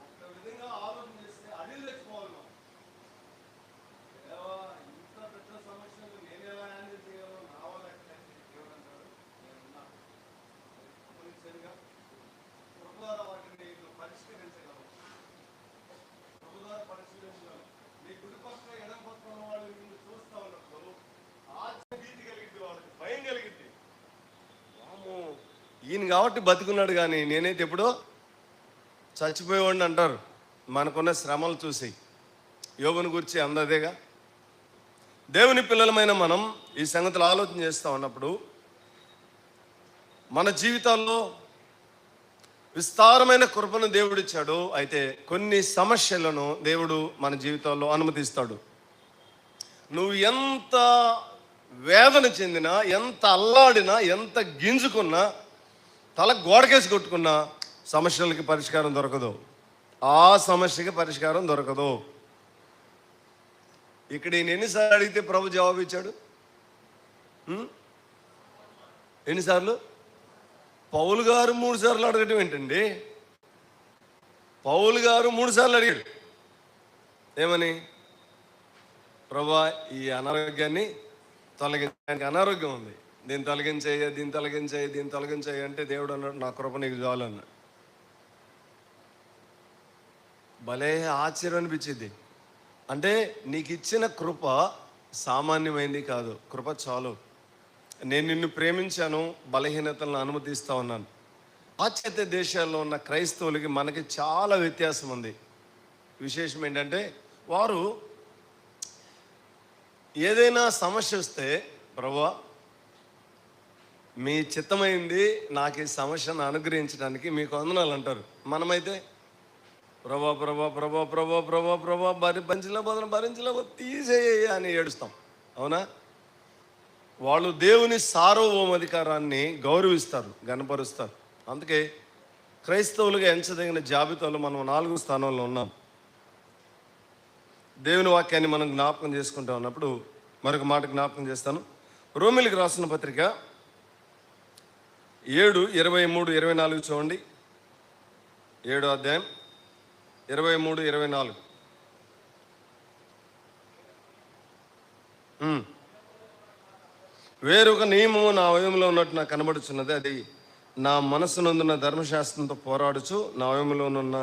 ఒక విధంగా ఆలోచన చేస్తే అడిగి తెచ్చుకోవాలి. ఇంత పెద్ద సమస్యలు నేను ఎలా హ్యాండిల్ చేయగలను, నా వల్ల ఎట్లయితే దేవుడంటాడు నేనున్నా సరిగా కృప ద్వారా వాటిని నేను పరిష్కరించగలను. కృప ద్వారా పరిష్కరించగలను. నీ కుడి పక్క ఎడం పక్కన వాళ్ళు నిన్ను చూస్తా ఉన్నప్పుడు భీతి కలిగింది, వాళ్ళకి భయం కలిగింది. ఈయన కాబట్టి బతుకున్నాడు, కానీ నేనైతే ఎప్పుడో చచ్చిపోయేవాడిని అంటారు మనకున్న శ్రమలు చూసి. యోగుని గురించి అందదేగా. దేవుని పిల్లలమైన మనం ఈ సంగతులు ఆలోచన చేస్తూ ఉన్నప్పుడు మన జీవితాల్లో విస్తారమైన కృపను దేవుడిచ్చాడు. అయితే కొన్ని సమస్యలను దేవుడు మన జీవితాల్లో అనుమతిస్తాడు. నువ్వు ఎంత వేదన చెందినా, ఎంత అల్లాడినా, ఎంత గింజుకున్నా, తల గోడకేసి కొట్టుకున్నా సమస్యలకి పరిష్కారం దొరకదు. ఆ సమస్యకి పరిష్కారం దొరకదు. ఇక్కడ ఈయన ఎన్నిసార్లు అడిగితే ప్రభు జవాబు ఇచ్చాడు? ఎన్నిసార్లు? పౌలు గారు 3 సార్లు అడగటం ఏంటండి? పౌలు గారు 3 సార్లు అడిగాడు. ఏమని? ప్రభా, ఈ అనారోగ్యాన్ని తొలగించడానికి అనారోగ్యం ఉంది, దీన్ని తొలగించేయ, దీన్ని తొలగించేయ, దీన్ని తొలగించేయ అంటే దేవుడు అన్నాడు, నా కృప నీకు చాలు అన్నాడు. భలే ఆశ్చర్యం అనిపించింది. అంటే నీకు ఇచ్చిన కృప సామాన్యమైంది కాదు. కృప చాలు. నేను నిన్ను ప్రేమించాను, బలహీనతలను అనుమతిస్తూ ఉన్నాను. పాశ్చాత్య దేశాల్లో ఉన్న క్రైస్తవులకి మనకి చాలా వ్యత్యాసం ఉంది. విశేషం ఏంటంటే, వారు ఏదైనా సమస్య వస్తే, ప్రభువా మీ చిత్తమైంది నాకు ఈ సమస్యను అనుగ్రహించడానికి మీకు వందనాలు అంటారు. మనమైతే ప్రభా ప్రభా ప్రభా ప్రభా ప్రభా ప్రభా భరించలేకపోతే తీసేయ అని ఏడుస్తాం. అవునా? వాళ్ళు దేవుని సార్వభౌమాధికారాన్ని గౌరవిస్తారు, గణపరుస్తారు. అందుకే క్రైస్తవులుగా ఎంచదగిన జాబితాలో మనం 4వ స్థానంలో ఉన్నాం. దేవుని వాక్యాన్ని మనం జ్ఞాపకం చేసుకుంటా ఉన్నప్పుడు మరొక మాట జ్ఞాపకం చేస్తాను. రోమిలికి రాసిన పత్రిక 7:23-24 చూడండి. 7వ అధ్యాయం 23-24. వేరొక నియమము నా అవయములో ఉన్నట్టు నాకు కనబడుచున్నది. అది నా మనసునందున్న ధర్మశాస్త్రంతో పోరాడుచు నా అవయములో ఉన్న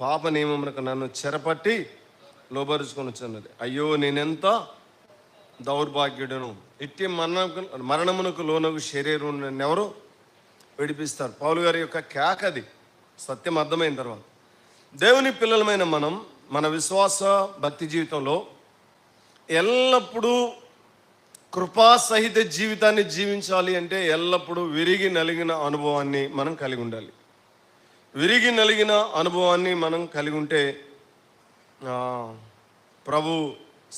పాప నియమమునకు నన్ను చెరపట్టి లోబరుచుకొని వచ్చినది. అయ్యో, నేనెంత దౌర్భాగ్యుడను! ఇట్టి మరణమునకు లోనగు శరీరం నన్నెవరు విడిపిస్తారు? పౌలు గారి యొక్క కేకది. సత్యం అర్థమైన తర్వాత దేవుని పిల్లలమైన మనం మన విశ్వాస భక్తి జీవితంలో ఎల్లప్పుడూ కృపాసహిత జీవితాన్ని జీవించాలి అంటే ఎల్లప్పుడూ విరిగి నలిగిన అనుభవాన్ని మనం కలిగి ఉండాలి. విరిగి నలిగిన అనుభవాన్ని మనం కలిగి ఉంటే ప్రభు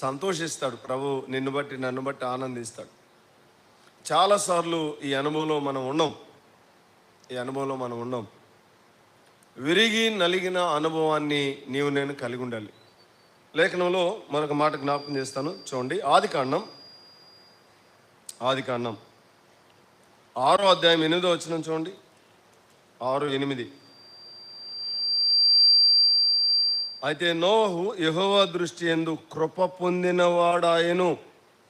సంతోషిస్తాడు. ప్రభు నిన్ను బట్టి నన్ను బట్టి ఆనందిస్తాడు. చాలాసార్లు ఈ అనుభవంలో మనం ఉన్నాం. విరిగి నలిగిన అనుభవాన్ని నీవు నేను కలిగి ఉండాలి. లేఖనంలో మరొక మాట జ్ఞాపకం చేస్తాను, చూడండి. ఆదికాండం 6వ అధ్యాయం 8వ వచనం చూడండి. 6:8. అయితే నోవహు యెహోవా దృష్టి యందు కృప పొందినవాడాయను.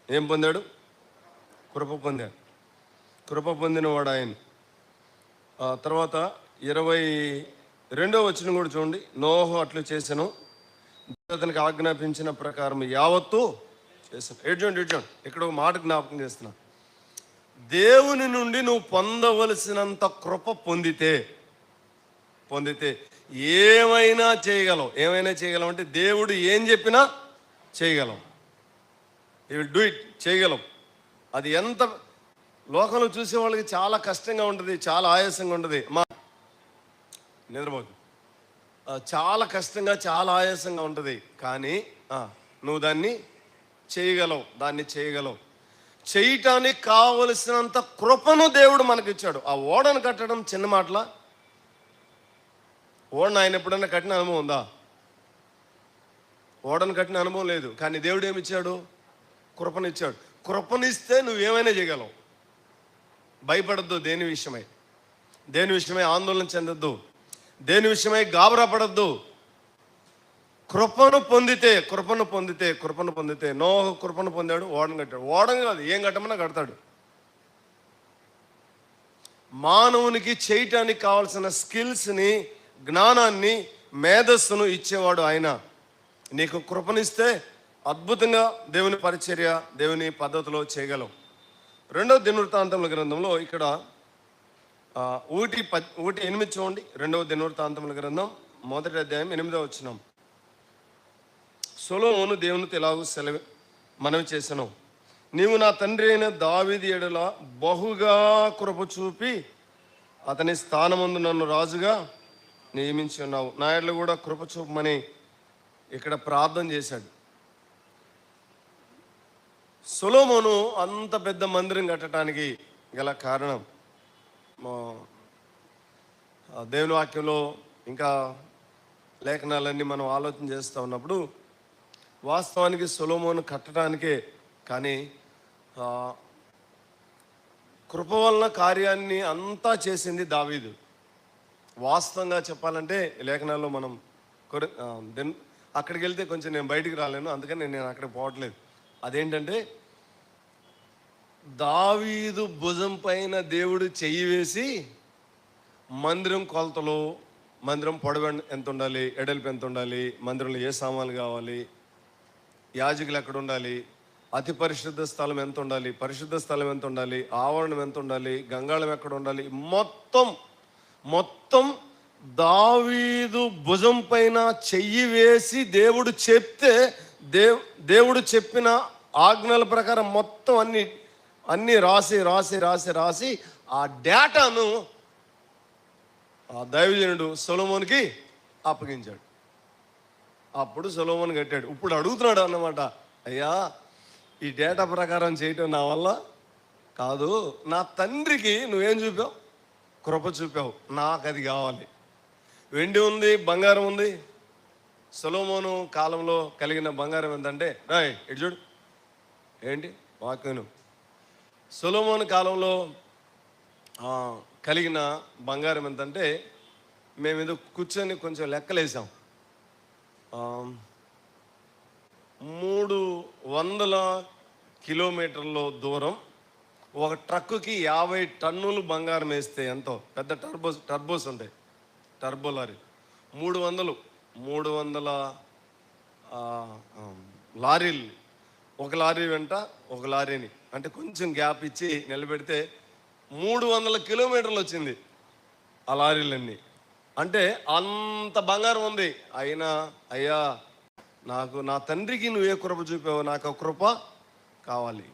ఏం పొందాడు? కృప పొందాడు. కృప పొందినవాడాయను. తర్వాత 22వ వచనం కూడా చూడండి. నోవహు అట్లు చేసెను, అతనికి ఆజ్ఞాపించిన ప్రకారం యావత్తు చేశాను. చూడండి ఇక్కడ ఒక మాట జ్ఞాపకం చేస్తున్నా. దేవుని నుండి నువ్వు పొందవలసినంత కృప పొందితే ఏమైనా చేయగలం అంటే దేవుడు ఏం చెప్పినా చేయగలం. యూ విల్ డూ ఇట్, చేయగలం. అది ఎంత లోకంలో చూసే వాళ్ళకి చాలా కష్టంగా ఉంటుంది, చాలా ఆయాసంగా ఉంటుంది. నిద్రపోదు, చాలా కష్టంగా, చాలా ఆయాసంగా ఉంటుంది. కానీ నువ్వు దాన్ని చేయగలవు. చేయటానికి కావలసినంత కృపను దేవుడు మనకిచ్చాడు. ఆ ఓడను కట్టడం చిన్న మాటలా? ఓడను ఆయన ఎప్పుడన్నా కట్టిన అనుభవం ఉందా? ఓడను కట్టిన అనుభవం లేదు. కానీ దేవుడు ఏమిచ్చాడు? కృపనిచ్చాడు. కృపనిస్తే నువ్వేమైనా చేయగలవు. భయపడద్దు, దేని విషయమై ఆందోళన చెందొద్దు, దేని విషయమై గాబరా పడద్దు. కృపను పొందితే నోహు కృపను పొందాడు, ఓడను కట్టాడు. ఓడను కాదు, ఏం కట్టమన్నా కడతాడు. మానవునికి చేయటానికి కావాల్సిన స్కిల్స్ని, జ్ఞానాన్ని, మేధస్సును ఇచ్చేవాడు ఆయన. నీకు కృపనిస్తే అద్భుతంగా దేవుని పరిచర్య, దేవుని పద్ధతిలో చేయగలవు. 2వ దినవృత్తాంతముల గ్రంథంలో ఇక్కడ 1:8 చూడండి. 2వ దినవృత్తాంతముల గ్రంథం 1వ అధ్యాయం 8వ వచనం. సొలొమోను దేవునితో ఇలాగూ మనవి చేసెను, నీవు నా తండ్రి అయిన దావీదు ఎడల బహుగా కృప చూపి అతని స్థానమందు నన్ను రాజుగా నియమించి ఉన్నావు. నా ఎడల కూడా కృప చూపమని ఇక్కడ ప్రార్థన చేశాడు. సొలొమోను అంత పెద్ద మందిరం కట్టడానికి గల కారణం దేవుని వాక్యంలో, ఇంకా లేఖనాలన్నీ మనం ఆలోచన చేస్తూ ఉన్నప్పుడు వాస్తవానికి సొలొమోను కట్టడానికే. కానీ కృప వలన కార్యాన్ని అంతా చేసింది దావీదు. వాస్తవంగా చెప్పాలంటే లేఖనాల్లో మనం అక్కడికి వెళ్తే కొంచెం నేను బయటికి రాలేను, అందుకని నేను అక్కడికి పోవట్లేదు. అదేంటంటే దావీదు భుజం పైన దేవుడు చెయ్యి వేసి మందిరం కొలతలు, మందిరం పొడవు ఎంత ఉండాలి, ఎడల్పు ఎంత ఉండాలి, మందిరంలో ఏ సామాన్లు కావాలి, యాజకులు ఎక్కడ ఉండాలి, అతి పరిశుద్ధ స్థలం ఎంత ఉండాలి, పరిశుద్ధ స్థలం ఎంత ఉండాలి, ఆవరణం ఎంత ఉండాలి, గంగాళం ఎక్కడ ఉండాలి, మొత్తం దావీదు భుజం పైన చెయ్యి వేసి దేవుడు చెప్తే దేవుడు చెప్పిన ఆజ్ఞల ప్రకారం మొత్తం అన్ని రాసి ఆ డేటాను ఆ దైవజనుడు సొలొమోనుకి అప్పగించాడు. అప్పుడు సొలొమోను కట్టాడు. ఇప్పుడు అడుగుతున్నాడు అన్నమాట, అయ్యా ఈ డేటా ప్రకారం చేయటం నా వల్ల కాదు, నా తండ్రికి నువ్వేం చూపావు? కృప చూపావు, నాకు అది కావాలి. వెండి ఉంది, బంగారం ఉంది. సొలొమోను కాలంలో కలిగిన బంగారం ఎంతంటే, రాయ్ ఇటు చూడు, ఏంటి వాక్యం. సొలొమోను కాలంలో కలిగిన బంగారం ఎంతంటే, మేము ఏదో కూర్చొని కొంచెం లెక్కలేసాం. 300 కిలోమీటర్ల దూరం ఒక ట్రక్కుకి 50 టన్నులు బంగారం వేస్తే ఎంతో పెద్ద టర్బోస్ ఉంటాయి, టర్బో లారీ. 300 లారీలు, ఒక లారీ వెంట ఒక లారీని, అంటే కొంచెం గ్యాప్ ఇచ్చి నిలబెడితే 300 కిలోమీటర్లు వచ్చింది ఆ లారీలన్నీ. అంటే అంత బంగారం ఉంది. అయినా అయ్యా నాకు నా తండ్రికి నువ్వే కృప చూపావు, నాకు ఆ కృప కావాలి.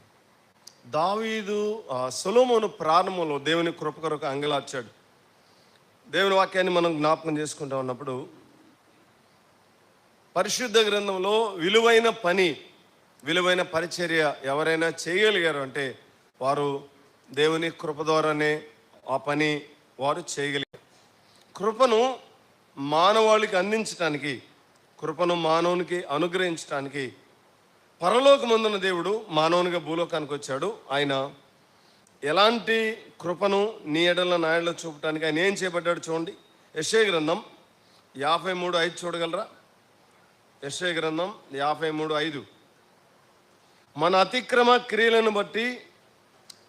దావీదు సొలొమోను ప్రారంభంలో దేవుని కృప కొరకు అంగలార్చాడు. దేవుని వాక్యాన్ని మనం జ్ఞాపకం చేసుకుంటా ఉన్నప్పుడు పరిశుద్ధ గ్రంథంలో విలువైన పరిచర్య ఎవరైనా చేయగలిగారు అంటే వారు దేవుని కృప ద్వారానే ఆ పని వారు చేయగలిగారు. కృపను మానవాళికి అందించటానికి, కృపను మానవునికి అనుగ్రహించటానికి పరలోకమందున్న దేవుడు మానవునిగా భూలోకానికి వచ్చాడు. ఆయన ఎలాంటి కృపను నీ ఎడల నా ఎడల చూపటానికి ఆయన ఏం చేపట్టాడు చూడండి. యెషయా గ్రంథం 53:5 చూడగలరా? యెషయా గ్రంథం 53:5. మన అతిక్రమ క్రియలను బట్టి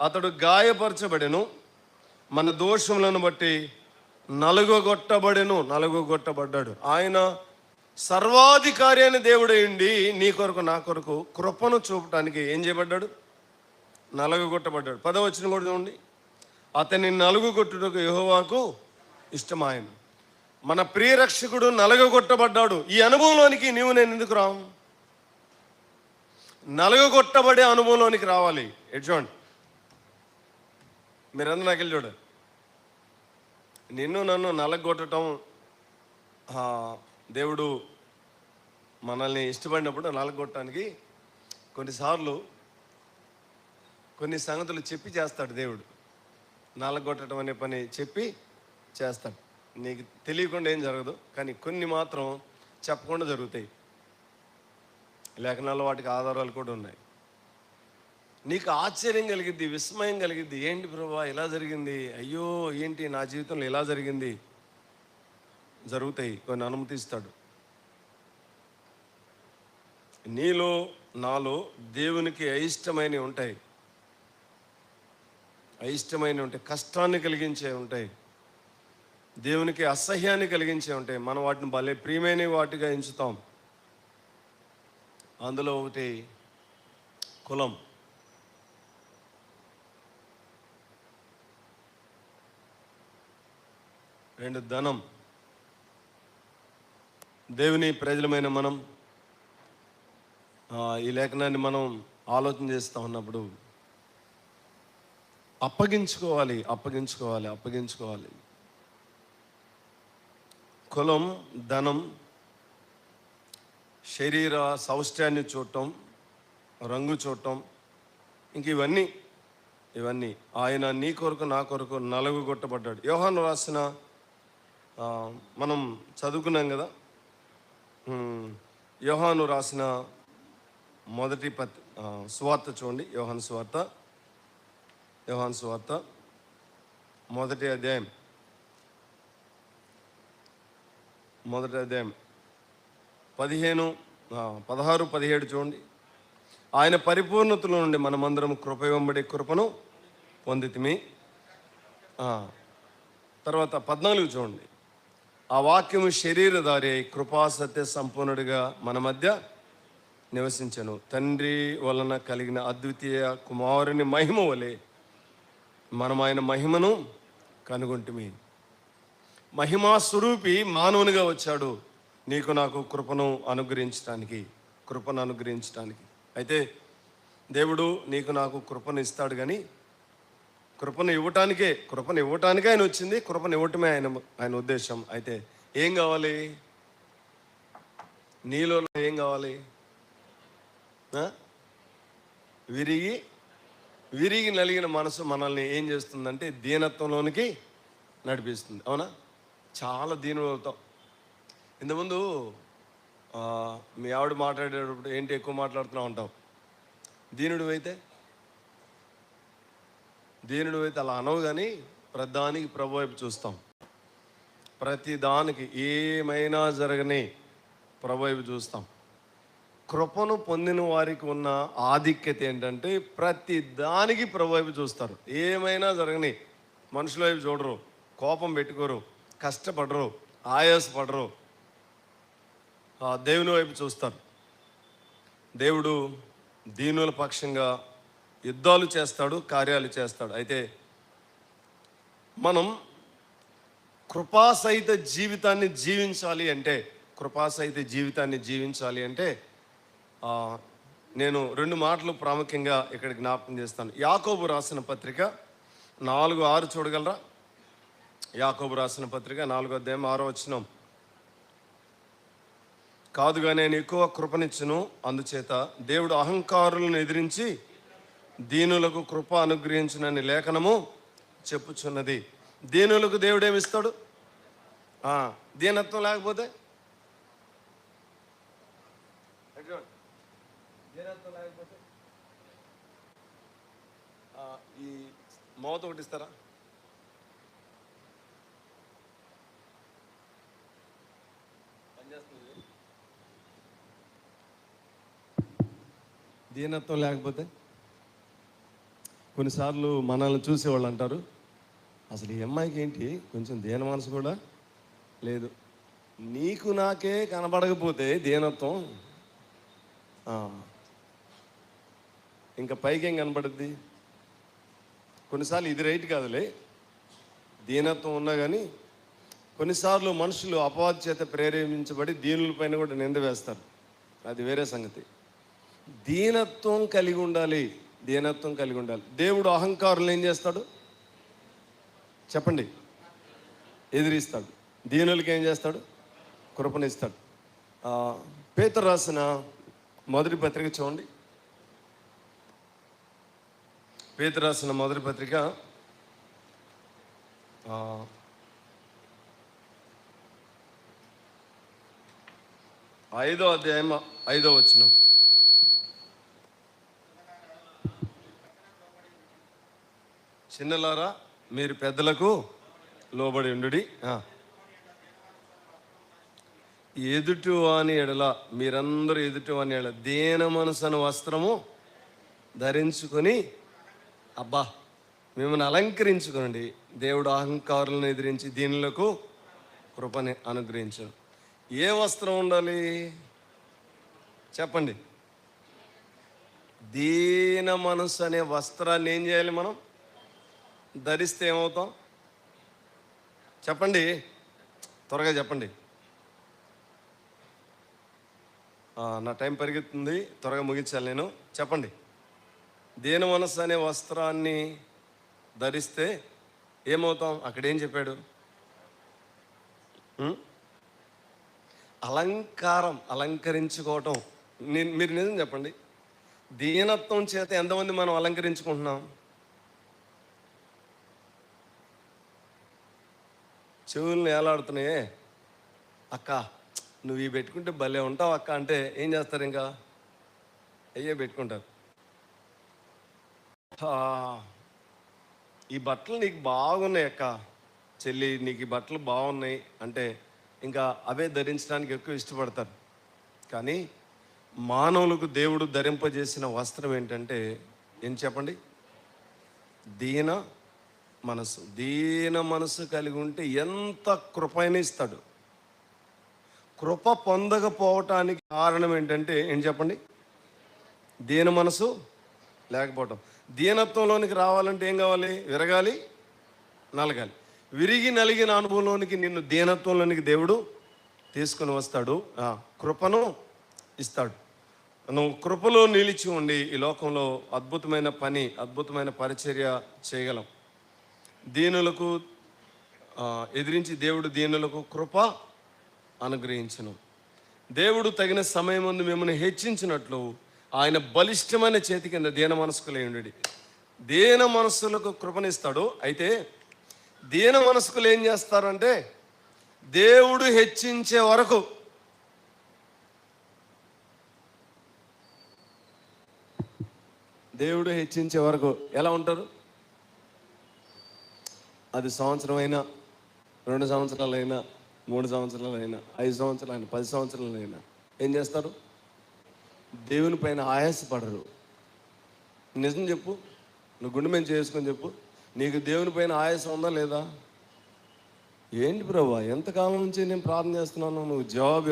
అతడు గాయపరచబడెను, మన దోషములను బట్టి నలుగొట్టబడ్డాడు. ఆయన సర్వాధికారి అయిన దేవుడైండి నీ కొరకు నా కొరకు కృపను చూపటానికి ఏం చేయబడ్డాడు? నలుగొట్టబడ్డాడు. 10వ వచనం కూడా చూడండి. అతన్ని నలుగొట్టుటకు యెహోవాకు ఇష్టమాయను. మన ప్రియరక్షకుడు నలుగొట్టబడ్డాడు. ఈ అనుభవంలోనికి నీవు నేను ఎందుకు రావు? నలుగొట్టబడే అనుభవంలోనికి రావాలి. ఎటు చూడండి, మీరందరూ నాకెళ్ళి చూడండి. నిన్ను నన్ను నలగొట్టడం, దేవుడు మనల్ని ఇష్టపడినప్పుడు నలగొట్టడానికి కొన్నిసార్లు కొన్ని సంగతులు చెప్పి చేస్తాడు దేవుడు. నలగొట్టడం అనే పని చెప్పి చేస్తాడు. నీకు తెలియకుండా ఏం జరగదు, కానీ కొన్ని మాత్రం చెప్పకుండా జరుగుతాయి. లేఖనాల్లో వాటికి ఆధారాలు కూడా ఉన్నాయి. నీకు ఆశ్చర్యం కలిగిద్ది, విస్మయం కలిగిద్ది. ఏంటి ప్రభువా ఇలా జరిగింది, అయ్యో ఏంటి నా జీవితంలో ఇలా జరిగింది. జరుగుతాయి, కొన్ని అనుమతిస్తాడు. నీలో నాలో దేవునికి అయిష్టమైనవి ఉంటాయి, అయిష్టమైనవి ఉంటాయి, కష్టాన్ని కలిగించే ఉంటాయి, దేవునికి అసహ్యాన్ని కలిగించే ఉంటాయి. మనం వాటిని భలే ప్రియమైన వాటిగా ఎంచుతాం. అందులో ఒకటి కులం. రెండు ధనం. దేవుని ప్రజలమైన మనం ఈ లేఖనాన్ని మనం ఆలోచన చేస్తూ ఉన్నప్పుడు అప్పగించుకోవాలి. కులం, ధనం, శరీర సౌష్ఠ్యాన్ని చూడటం, రంగు చూడటం, ఇంక ఇవన్నీ ఆయన నీ కొరకు నా కొరకు నలుగొట్టబడ్డాడు. యోహాను రాసిన మనం చదువుకున్నాం కదా, యోహాను రాసిన మొదటి సువార్త చూడండి. యోహాను సువార్త మొదటి అధ్యాయం 16-17 చూడండి. ఆయన పరిపూర్ణతలో నుండి మనమందరం కృప వెంబడి కృపను పొందితిమి. తర్వాత 14 చూడండి. ఆ వాక్యము శరీరధారి అయి కృపా సత్య సంపూర్ణుడిగా మన మధ్య నివసించెను. తండ్రి వలన కలిగిన అద్వితీయ కుమారుని మహిమ వలె మనం ఆయన మహిమను కనుగొంటిమి. మహిమా స్వరూపి మానవునిగా వచ్చాడు నీకు నాకు కృపను అనుగ్రహించడానికి. అయితే దేవుడు నీకు నాకు కృపను ఇస్తాడు, కానీ కృపను ఇవ్వటానికే ఆయన వచ్చింది. కృపను ఇవ్వటమే ఆయన ఉద్దేశం. అయితే ఏం కావాలి? నీలో ఏం కావాలి? విరిగి నలిగిన మనసు మనల్ని ఏం చేస్తుందంటే దీనత్వంలోనికి నడిపిస్తుంది. అవునా? చాలా దీనులు అవుతాం. ఇంతకుముందు మీ ఆవిడ మాట్లాడేటప్పుడు ఏంటి ఎక్కువ మాట్లాడుతూ ఉంటావు. దీనుడు అయితే అలా అనవు, కానీ ప్రతిదానికి ప్రభు వైపు చూస్తాం. ప్రతి దానికి ఏమైనా జరగని ప్రభు వైపు చూస్తాం. కృపను పొందిన వారికి ఉన్న ఆధిక్యత ఏంటంటే ప్రతి దానికి ప్రభు వైపు చూస్తారు. ఏమైనా జరగని మనుషుల వైపు చూడరు, కోపం పెట్టుకోరు, కష్టపడరు, ఆయాసపడరు, దేవుని వైపు చూస్తారు. దేవుడు దీనుల పక్షంగా యుద్ధాలు చేస్తాడు, కార్యాలు చేస్తాడు. అయితే మనం కృపాసహిత జీవితాన్ని జీవించాలి అంటే నేను 2 మాటలు ప్రాముఖ్యంగా ఇక్కడ జ్ఞాపకం చేస్తాను. యాకోబు రాసిన పత్రిక 4:6 చూడగలరా? యాకోబు రాసిన పత్రిక 4వ అధ్యాయం 6వ వచనం. కాదుగా నేను ఎక్కువ కృపనిచ్చును, అందుచేత దేవుడు అహంకారులను ఎదిరించి దీనులకు కృప అనుగ్రహించునని లేఖనము చెప్పుచున్నది. దీనులకు దేవుడు ఏమిస్తాడు? దీనత్వం లేకపోతే దీనత్వం లేకపోతే ఈ మౌత్ ఒకటి ఇస్తారా? పనిచేస్తుంది. దీనత్వం లేకపోతే కొన్నిసార్లు మనల్ని చూసేవాళ్ళు అంటారు, అసలు ఈ అమ్మాయికి ఏంటి కొంచెం దీన మనసు కూడా లేదు. నీకు నాకే కనబడకపోతే దీనత్వం ఇంకా పైకేం కనబడుద్ది? కొన్నిసార్లు ఇది రైట్ కాదులే, దీనత్వం ఉన్నా కానీ కొన్నిసార్లు మనుషులు అపవాది చేత ప్రేరేపించబడి దీనుల పైన కూడా నింద వేస్తారు. అది వేరే సంగతి. దీనత్వం కలిగి ఉండాలి, దీనత్వం కలిగి ఉండాలి. దేవుడు అహంకారులు ఏం చేస్తాడు చెప్పండి? ఎదిరిస్తాడు. దీనులకి ఏం చేస్తాడు? కృపణిస్తాడు. పేతురు రాసిన మొదటి పత్రిక చూడండి. పేతురు రాసిన మొదటి పత్రిక 5వ అధ్యాయం 5వ వచనం. చిన్నలారా మీరు పెద్దలకు లోబడి ఉండుడి. ఎదుటివాని ఎడల మీరందరూ ఎదుటివాని ఎడల దీన మనసును వస్త్రము ధరించుకొని మిమ్మల్ని అలంకరించుకోండి. దేవుడు అహంకారులను ఎదిరించి దీనులకు కృపని అనుగ్రహించు. ఏ వస్త్రం ఉండాలి చెప్పండి? దీన మనసు అనే వస్త్రాన్ని ఏం చేయాలి మనం? ధరిస్తే ఏమవుతాం చెప్పండి? త్వరగా చెప్పండి. నా టైం పరిగెత్తుంది, త్వరగా ముగించాలి నేను. చెప్పండి. దీన మనసు అనే వస్త్రాన్ని ధరిస్తే ఏమవుతాం? అక్కడేం చెప్పాడు? అలంకరించుకోవటం. మీరు నిజం చెప్పండి, దీనత్వం చేత ఎంతమంది మనం అలంకరించుకుంటున్నాం? చెవులను ఏలాడుతున్నాయే, అక్క నువ్వు ఇవి పెట్టుకుంటే భలే ఉంటావు అక్క అంటే ఏం చేస్తారు? ఇంకా అయ్యే పెట్టుకుంటారు. ఈ బట్టలు నీకు బాగున్నాయి అక్క, చెల్లి నీకు ఈ బట్టలు బాగున్నాయి అంటే ఇంకా అవే ధరించడానికి ఎక్కువ ఇష్టపడతారు. కానీ మానవులకు దేవుడు ధరింపజేసిన వస్త్రం ఏంటంటే ఏం చెప్పండి? దీన మనసు. దీన మనసు కలిగి ఉంటే ఎంత కృపైనా ఇస్తాడు. కృప పొందకపోవటానికి కారణం ఏంటంటే ఏం చెప్పండి? దీన మనసు లేకపోవటం. దీనత్వంలోనికి రావాలంటే ఏం కావాలి? విరగాలి, నలగాలి. విరిగి నలిగిన అనుభవంలోనికి నిన్ను దీనత్వంలోనికి దేవుడు తీసుకుని వస్తాడు, కృపను ఇస్తాడు. నువ్వు కృపలో నిలిచి ఉండి ఈ లోకంలో అద్భుతమైన పని, అద్భుతమైన పరిచర్య చేయగలం. దీనులకు ఎదిరించి దేవుడు దీనులకు కృప అనుగ్రహించును. దేవుడు తగిన సమయం ముందు మిమ్మల్ని హెచ్చించినట్లు ఆయన బలిష్టమైన చేతి కింద దీన మనస్కులేయుండి. దీన మనస్సులకు కృపనిస్తాడు. అయితే దీన మనస్కులు ఏం చేస్తారంటే దేవుడు హెచ్చించే వరకు ఎలా ఉంటారు? అది సంవత్సరం అయినా, 2 సంవత్సరాలైనా, 3 సంవత్సరాలైనా, 5 సంవత్సరాలైనా, 10 సంవత్సరాలైనా ఏం చేస్తారు? దేవుని పైన ఆయాసపడరు. నిజం చెప్పు, నువ్వు గుండె మీద చేసుకొని చెప్పు, నీకు దేవుని పైన ఆయాసం ఉందా లేదా? ఏంటి ప్రభా, ఎంతకాలం నుంచి నేను ప్రార్థన చేస్తున్నాను, నువ్వు జవాబు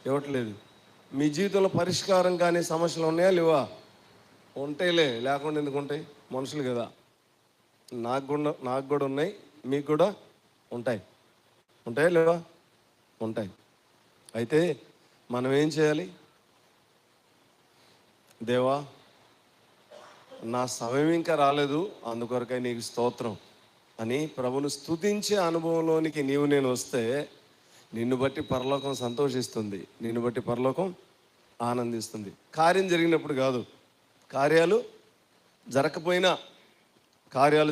ఇవ్వట్లేదు. మీ జీవితంలో పరిష్కారం కానీ సమస్యలు ఉన్నాయా లేవా? ఉంటాయిలే, లేకుండా ఎందుకు ఉంటాయి? మనుషులు కదా. నాకు కూడా ఉన్నాయి, మీకు కూడా ఉంటాయా లేవా? ఉంటాయి. అయితే మనం ఏం చేయాలి? దేవా, నా సమయం ఇంకా రాలేదు, అందుకొరకై నీకు స్తోత్రం అని ప్రభును స్తుతించే అనుభవంలోనికి నేను వస్తే నిన్ను బట్టి పరలోకం సంతోషిస్తుంది, నిన్ను బట్టి పరలోకం ఆనందిస్తుంది. కార్యం జరిగినప్పుడు కాదు, కార్యాలు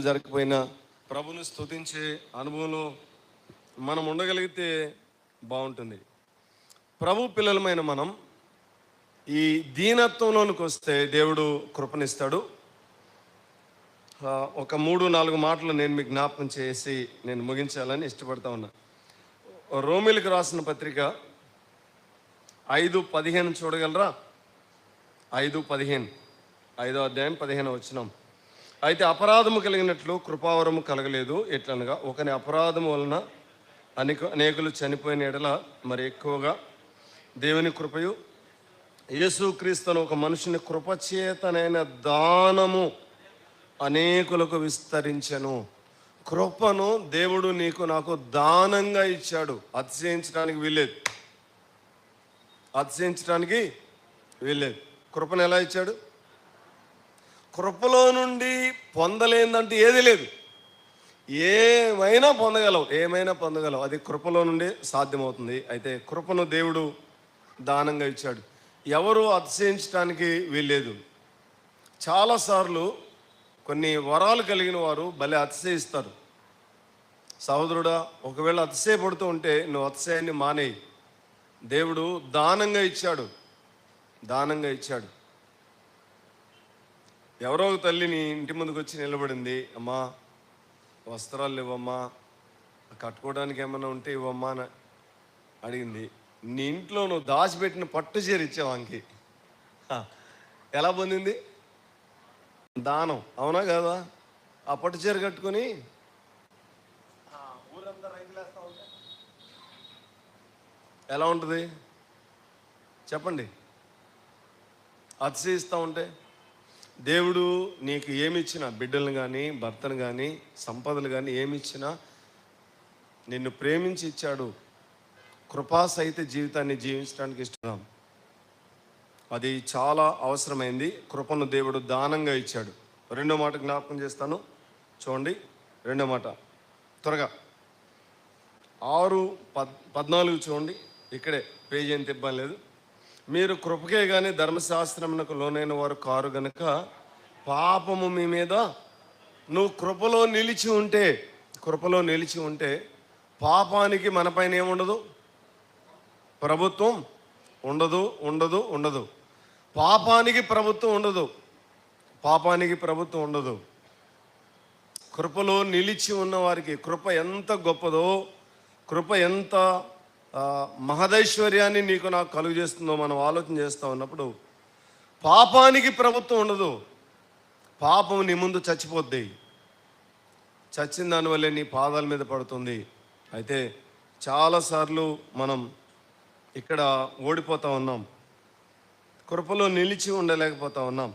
జరగకపోయినా ప్రభును స్తుతించే అనుభవంలో మనం ఉండగలిగితే బాగుంటుంది. ప్రభు పిల్లలమైన మనం ఈ దీనత్వంలోనికి వస్తే దేవుడు కృపనిస్తాడు. ఒక 3-4 మాటలు నేను మీకు జ్ఞాపకం చేసి నేను ముగించాలని ఇష్టపడతా ఉన్నా. రోమిలకు రాసిన పత్రిక 5:15 చూడగలరా? 5:15, 5వ అధ్యాయం 15వ వచనం. అయితే అపరాధము కలిగినట్లు కృపావరము కలగలేదు. ఎట్లనగా ఒకని అపరాధము వలన అనేకులు చనిపోయిన ఎడల మరి ఎక్కువగా దేవుని కృపయు యేసుక్రీస్తును ఒక మనుషుని కృపచేతనైన దానము అనేకులకు విస్తరించెను. కృపను దేవుడు నీకు నాకు దానంగా ఇచ్చాడు. అతిశయించడానికి వీల్లేదు, అతిశయించడానికి వీల్లేదు. కృపను ఎలా ఇచ్చాడు? కృపలో నుండి పొందలేదంటే ఏది లేదు. ఏమైనా పొందగలవు, అది కృపలో నుండి సాధ్యమవుతుంది. అయితే కృపను దేవుడు దానంగా ఇచ్చాడు. ఎవరు అతిశయించడానికి వీల్లేదు. చాలాసార్లు కొన్ని వరాలు కలిగిన వారు భలే అతిశయిస్తారు. సహోదరుడా, ఒకవేళ అతిశయపడుతూ ఉంటే నువ్వు అతిశయాన్ని మానేయి. దేవుడు దానంగా ఇచ్చాడు. ఎవరో ఒక తల్లి నీ ఇంటి ముందుకు వచ్చి నిలబడింది. అమ్మా, వస్త్రాలు ఇవ్వమ్మా, కట్టుకోవడానికి ఏమన్నా ఉంటే ఇవ్వమ్మా అని అడిగింది. నీ ఇంట్లో నువ్వు దాచిపెట్టిన పట్టు చీర ఇచ్చావు ఆమెకి. ఎలా పొందింది? దానం. అవునా కదా? ఆ పట్టు చీర కట్టుకొని ఊరంతా రైతులేస్తా ఉంటా ఎలా ఉంటుంది చెప్పండి? అతిశయిస్తూ ఉంటే. దేవుడు నీకు ఏమిచ్చినా, బిడ్డలను కానీ భర్తను కానీ సంపదలు కానీ ఏమిచ్చినా నిన్ను ప్రేమించి ఇచ్చాడు. కృపాసహిత జీవితాన్ని జీవించడానికి ఇష్టం. అది చాలా అవసరమైంది. కృపను దేవుడు దానంగా ఇచ్చాడు. రెండో మాట జ్ఞాపకం చేస్తాను, చూడండి. రెండో మాట త్వరగా 6:14 చూడండి. ఇక్కడే పేజీ ఎంత ఇబ్బంది లేదు. మీరు కృపకే కానీ ధర్మశాస్త్రమునకు లోనైన వారు కారు గనుక పాపము మీ మీద, నువ్వు కృపలో నిలిచి ఉంటే పాపానికి మనపైన ఏముండదు? ప్రభుత్వం ఉండదు. పాపానికి ప్రభుత్వం ఉండదు. కృపలో నిలిచి ఉన్న వారికి కృప ఎంత గొప్పదో, కృప ఎంత మహదైశ్వర్యాన్ని నీకు నాకు కలుగు చేస్తుందో మనం ఆలోచన చేస్తూ ఉన్నప్పుడు పాపానికి ప్రభుత్వం ఉండదు. పాపం నీ ముందు చచ్చిపోద్ది. చచ్చిన దానివల్లే నీ పాదాల మీద పడుతుంది. అయితే చాలాసార్లు మనం ఇక్కడ ఓడిపోతూ ఉన్నాం, కృపలో నిలిచి ఉండలేకపోతా ఉన్నాం.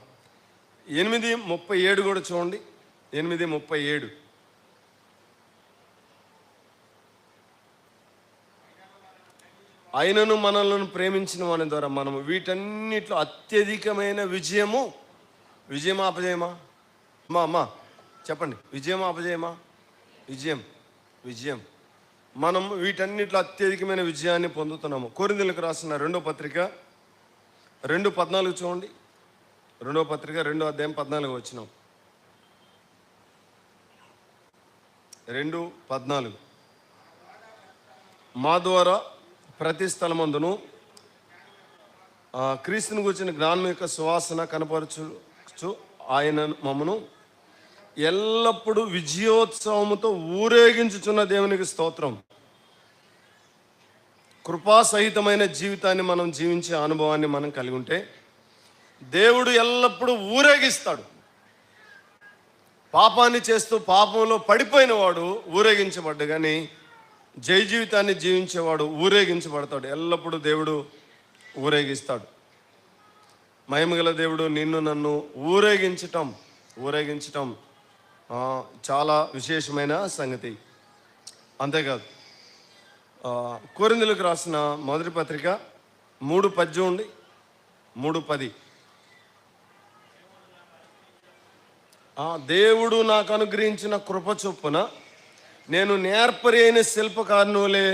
8:37 కూడా చూడండి. 8:37. ఆయనను మనలను ప్రేమించిన వాని ద్వారా మనము వీటన్నిటిలో అత్యధికమైన విజయమా అపజయమా? అమ్మా చెప్పండి, విజయమా అపజయమా? విజయం. మనం వీటన్నిటిలో అత్యధికమైన విజయాన్ని పొందుతున్నాము. కొరింథీయులకు రాసిన 2వ పత్రిక 2:14 చూడండి. 2వ పత్రిక 2వ అధ్యాయం 14 వచనం. 2:14. మా ద్వారా ప్రతి స్థలమందును క్రీస్తుని గురించిన జ్ఞానం యొక్క సువాసన కనపరచు ఆయన మమ్మను ఎల్లప్పుడూ విజయోత్సవముతో ఊరేగించుచున్న దేవునికి స్తోత్రం. కృపాసహితమైన జీవితాన్ని మనం జీవించే అనుభవాన్ని మనం కలిగి ఉంటే దేవుడు ఎల్లప్పుడూ ఊరేగిస్తాడు. పాపాన్ని చేస్తూ పాపంలో పడిపోయిన వాడు ఊరేగించబడ్డు, కానీ జై జీవితాన్ని జీవించేవాడు ఊరేగించబడతాడు. ఎల్లప్పుడూ దేవుడు ఊరేగిస్తాడు. మహిమగల దేవుడు నిన్ను నన్ను ఊరేగించటం చాలా విశేషమైన సంగతి. అంతేకాదు, కొరింథీయులకు రాసిన మొదటి పత్రిక 3:10 చూడండి. 3:10. దేవుడు నాకు అనుగ్రహించిన కృప చొప్పున నేను నేర్పరి అయిన శిల్పకారునివలే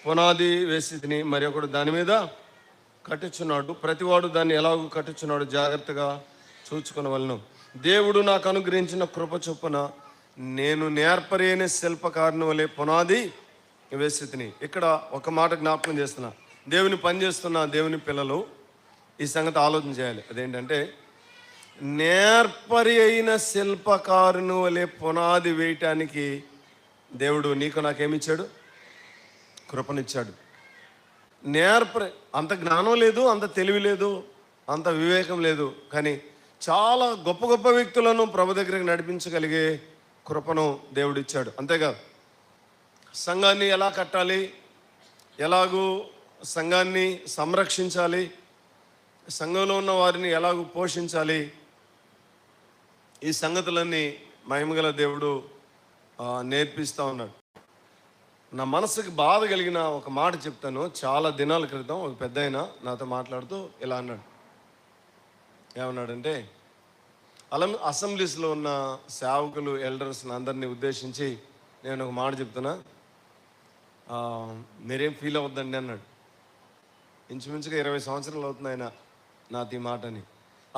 పునాది వేసి తిని మరి ఒకడు దాని మీద కట్టుచున్నాడు. ప్రతివాడు దాన్ని ఎలాగో కట్టుచున్నాడు జాగ్రత్తగా చూచుకునవలను. దేవుడు నాకు అనుగ్రహించిన కృప చొప్పున నేను నేర్పరి అయిన శిల్పకారునివలే పునాది వేసి ఇక్కడ ఒక మాట జ్ఞాపకం చేస్తున్నా, దేవుని పని చేస్తున్న దేవుని పిల్లలు ఈ సంగతి ఆలోచన చేయాలి. అదేంటంటే, నేర్పరి అయిన శిల్పకారుని వలె పునాది వేయటానికి దేవుడు నీకు నాకేమిచ్చాడు? కృపనిచ్చాడు. అంత జ్ఞానం లేదు, అంత తెలివి లేదు, అంత వివేకం లేదు, కానీ చాలా గొప్ప గొప్ప వ్యక్తులను ప్రభు దగ్గరికి నడిపించగలిగే కృపను దేవుడిచ్చాడు. అంతేకాదు, సంఘాన్ని ఎలా కట్టాలి, ఎలాగూ సంఘాన్ని సంరక్షించాలి, సంఘంలో ఉన్న వారిని ఎలాగూ పోషించాలి, ఈ సంగతులన్నీ మహిమగల దేవుడు నేర్పిస్తూ ఉన్నాడు. నా మనసుకి బాధ కలిగిన ఒక మాట చెప్తాను. చాలా దినాల క్రితం ఒక పెద్ద ఆయన నాతో మాట్లాడుతూ ఇలా అన్నాడు. ఏమన్నాడంటే, అసెంబ్లీస్లో ఉన్న సేవకులు, ఎల్డర్స్ని అందరినీ ఉద్దేశించి నేను ఒక మాట చెప్తున్నా, మీరేం ఫీల్ అవ్వద్దండి అన్నాడు. ఇంచుమించుగా 20 సంవత్సరాలు అవుతుంది ఆయన నాతో ఈ మాటని.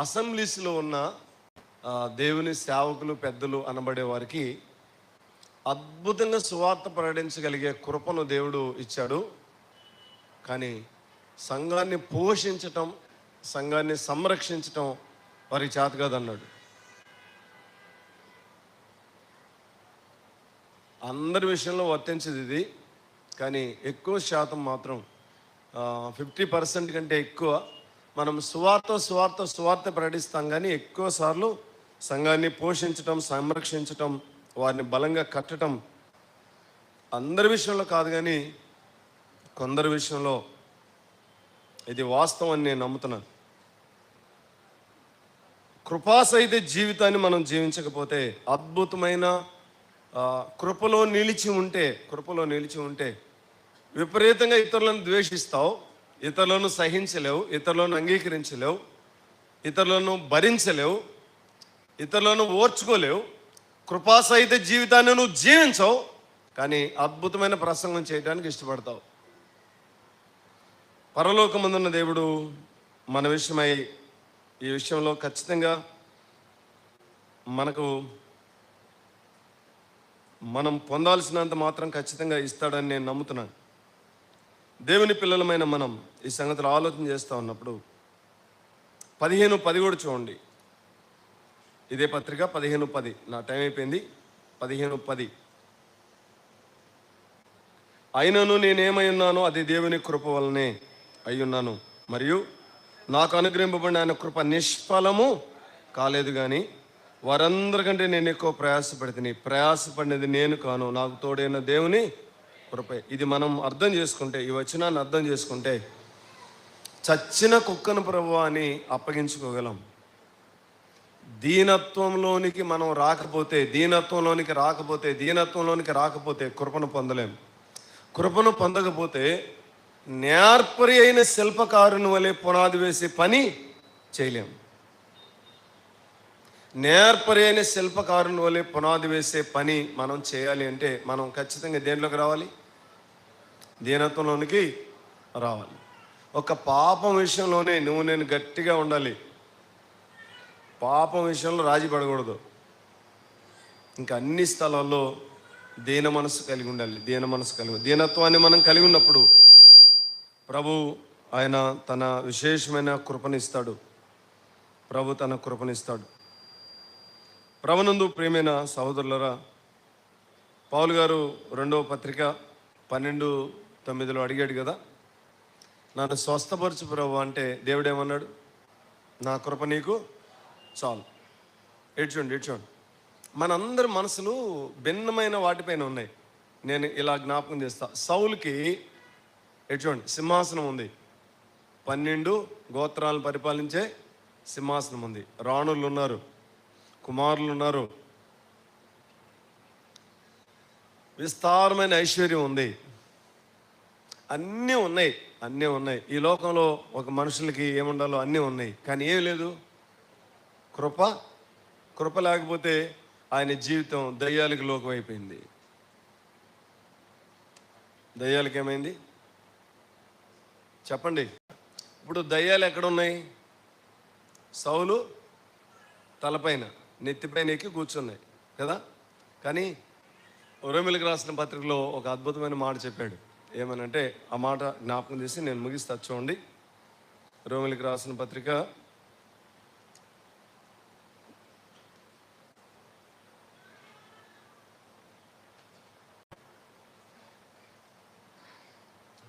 అసెంబ్లీస్లో ఉన్న దేవుని సేవకులు, పెద్దలు అనబడే వారికి అద్భుతంగా సువార్త ప్రకటించగలిగే కృపను దేవుడు ఇచ్చాడు. కానీ సంఘాన్ని పోషించటం, సంఘాన్ని సంరక్షించటం వారికి చేత కాదన్నాడు. అందరి విషయంలో వర్తించేది ఇది, కానీ ఎక్కువ శాతం మాత్రం 50% కంటే ఎక్కువ మనం సువార్త ప్రకటిస్తాం, కానీ ఎక్కువ సార్లు సంఘాన్ని పోషించటం, సంరక్షించటం, వారిని బలంగా కట్టడం అందరి విషయంలో కాదు, కానీ కొందరి విషయంలో ఇది వాస్తవం అని నేను నమ్ముతున్నాను. కృపాసహిత జీవితాన్ని మనం జీవించకపోతే, అద్భుతమైన కృపలో నిలిచి ఉంటే విపరీతంగా ఇతరులను ద్వేషిస్తావు, ఇతరులను సహించలేవు, ఇతరులను అంగీకరించలేవు, ఇతరులను భరించలేవు, ఇతరులను ఓర్చుకోలేవు. కృపాసహిత జీవితాన్ని నువ్వు జీవించవు, కానీ అద్భుతమైన ప్రసంగం చేయడానికి ఇష్టపడతావు. పరలోకమందున్న దేవుడు మన విషయమై ఈ విషయంలో ఖచ్చితంగా మనం పొందాల్సినంత మాత్రం ఖచ్చితంగా ఇస్తాడని నేను నమ్ముతున్నాను. దేవుని పిల్లలమైన మనం ఈ సంగతులు ఆలోచన చేస్తూ ఉన్నప్పుడు 15:10 కూడా చూడండి. ఇదే పత్రిక 15:10. నా టైం అయిపోయింది. 15:10. అయినను నేనేమై ఉన్నానో అది దేవుని కృప వలనే అయ్యున్నాను, మరియు నాకు అనుగ్రహింపబడిన ఆయన కృప నిష్ఫలము కాలేదు, కానీ వారందరికంటే నేను ఎక్కువ ప్రయాసపడినది నేను కాను, నాకు తోడైన దేవుని కృపే. ఇది మనం అర్థం చేసుకుంటే, ఈ వచనాన్ని అర్థం చేసుకుంటే, చచ్చిన కుక్కను ప్రభువా అని అప్పగించుకోగలం. దీనత్వంలోనికి మనం రాకపోతే, దీనత్వంలోనికి రాకపోతే కృపను పొందలేం. కృపను పొందకపోతే నేర్పరి అయిన శిల్పకారుని వలె పునాది వేసే పని చేయలేం. నేర్పరి అయిన శిల్పకారుని వలె పునాది వేసే పని మనం చేయాలి అంటే మనం ఖచ్చితంగా దేంట్లోకి రావాలి? దీనత్వంలోనికి రావాలి. ఒక పాపం విషయంలోనే నేను గట్టిగా ఉండాలి. పాపం విషయంలో రాజీ పడకూడదు. ఇంకా అన్ని స్థలాల్లో దీన మనసు కలిగి ఉండాలి. దీనత్వాన్ని మనం కలిగి ఉన్నప్పుడు ప్రభు ఆయన తన విశేషమైన కృపనిస్తాడు. ప్రభునందు ప్రియమైన సహోదరులరా, పౌలు గారు 2వ పత్రిక 12:9 అడిగాడు కదా, నన్ను స్వస్థపరచు ప్రభు అంటే దేవుడు ఏమన్నాడు? నా కృప నీకు చాలు. ఏడ్చోండి. మనందరి మనసులు భిన్నమైన వాటిపైన ఉన్నాయి. నేను ఇలా జ్ఞాపకం చేస్తా. సౌలుకి ఎటువంటి సింహాసనం ఉంది, 12 గోత్రాలను పరిపాలించే సింహాసనం ఉంది, రాణులు ఉన్నారు, కుమారులు ఉన్నారు, విస్తారమైన ఐశ్వర్యం ఉంది, అన్నీ ఉన్నాయి. ఈ లోకంలో ఒక మనుషులకి ఏముండాలో అన్నీ ఉన్నాయి, కానీ ఏం లేదు? కృప లేకపోతే ఆయన జీవితం దయ్యాలకి లోకం అయిపోయింది. దయ్యాలకి ఏమైంది చెప్పండి? ఇప్పుడు దయ్యాలు ఎక్కడున్నాయి? సౌలు తలపైన, నెత్తిపైన ఎక్కి కూర్చున్నాయి కదా. కానీ రోమిలికి రాసిన పత్రికలో ఒక అద్భుతమైన మాట చెప్పాడు. ఏమనంటే ఆ మాట జ్ఞాపకం చేసి నేను ముగిస్తా. చూడండి, రోమిలికి రాసిన పత్రిక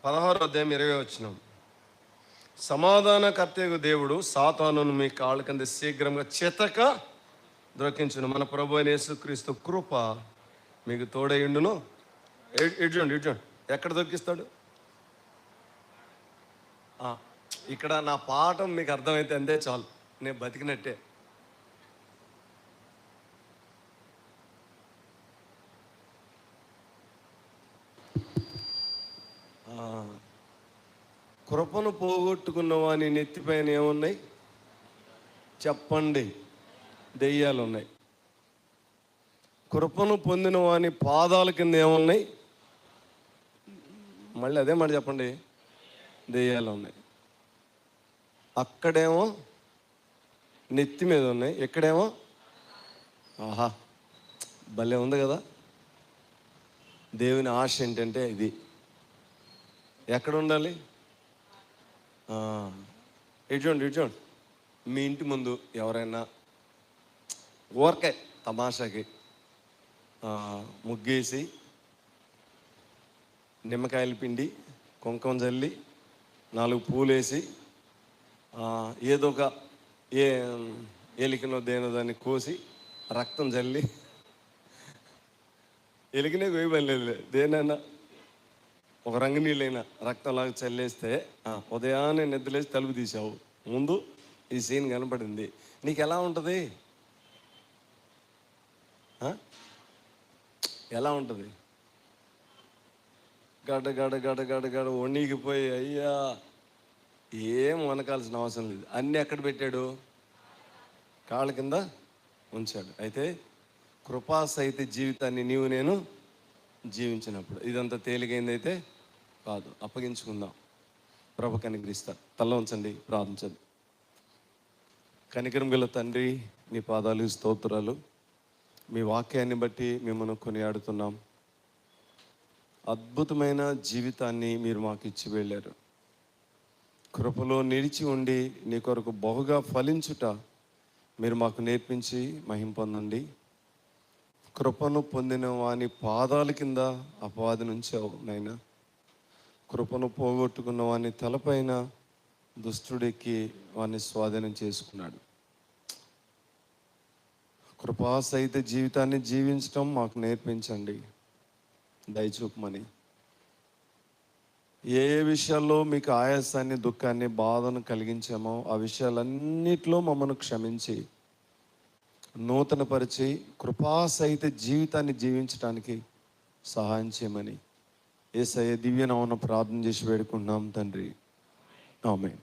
16:20. సమాధానకర్తయగు దేవుడు సాతానును మీ కాళ్ళ కింద శీఘ్రంగా చితక ద్రొక్కించును. మన ప్రభు అయిన యేసుక్రీస్తు కృప మీకు తోడయుండును. ఇటు ఎక్కడ దొరికిస్తాడు? ఇక్కడ నా పాఠం మీకు అర్థమైతే అంతే చాలు, నేను బతికినట్టే. కృపను పోగొట్టుకున్న వాని నెత్తిపైన ఏమున్నాయి చెప్పండి? దెయ్యాలు ఉన్నాయి. కృపను పొందిన వాని పాదాల కింద ఏమున్నాయి? మళ్ళీ అదే మాట చెప్పండి, దెయ్యాలు ఉన్నాయి. అక్కడేమో నెత్తి మీద ఉన్నాయి, ఎక్కడేమో ఆహా భలే ఉంది కదా. దేవుని ఆశ ఏంటంటే ఇది ఎక్కడ ఉండాలి? ఇటు మీ ఇంటి ముందు ఎవరైనా ఊరకే తమాషాకి ముగ్గేసి నిమ్మకాయలు పిండి కుంకుమ జల్లి 4 పూలేసి ఏదో ఒక ఎలికనో దేనో దాన్ని కోసి రక్తం జల్లి, ఎలికనే వేయబడలేదు, దేనైనా ఒక రంగు నీళ్ళైనా రక్తంలాగా చల్లేస్తే ఉదయాన్నే నిద్రలేసి తలుపు తీసావు, ముందు ఈ సీన్ కనపడింది, నీకు ఎలా ఉంటుంది? ఎలా ఉంటుంది? గడ గడ గడ గడ గడ వణిగిపోయి అయ్యా ఏం వనకాల్సిన అవసరం లేదు. అన్నీ ఎక్కడ పెట్టాడు? కాళ్ళ కింద ఉంచాడు. అయితే కృపా సహిత జీవితాన్ని నీవు నేను జీవించినప్పుడు ఇదంతా తేలికైందైతే కాదు. అప్పగించుకుందాం, ప్రభు కనికరిస్తారు. తల ఉంచండి, ప్రార్థించండి. కనికరం గల తండ్రి, నీ పాదాలు స్తోత్రాలు. మీ వాక్యాన్ని బట్టి మిమ్మల్ని కొనియాడుతున్నాం. అద్భుతమైన జీవితాన్ని మీరు మాకు ఇచ్చి వెళ్ళారు. కృపలో నిలిచి ఉండి నీ కొరకు బహుగా ఫలించుట మీరు మాకు నేర్పించి మహిమ పొందండి. కృపను పొందిన వాని పాదాల కింద అపవాది నుంచావు నాయన. కృపను పోగొట్టుకున్న వాని తలపైన దుష్టుడెక్కి వాడిని స్వాధీనం చేసుకున్నాడు. కృపా సహిత జీవితాన్ని జీవించడం మాకు నేర్పించండి, దయచూపమని. ఏ ఏ విషయాల్లో మీకు ఆయాసాన్ని, దుఃఖాన్ని, బాధను కలిగించామో ఆ విషయాలన్నిటిలో మమ్మల్ని క్షమించి నూతనపరిచి కృపా సహిత జీవితాన్ని జీవించడానికి సహాయం చేయమని యేసయ్య దివ్య నామమున ప్రార్థన చేసి వేడుకుంటున్నాం తండ్రి. ఆమేన్.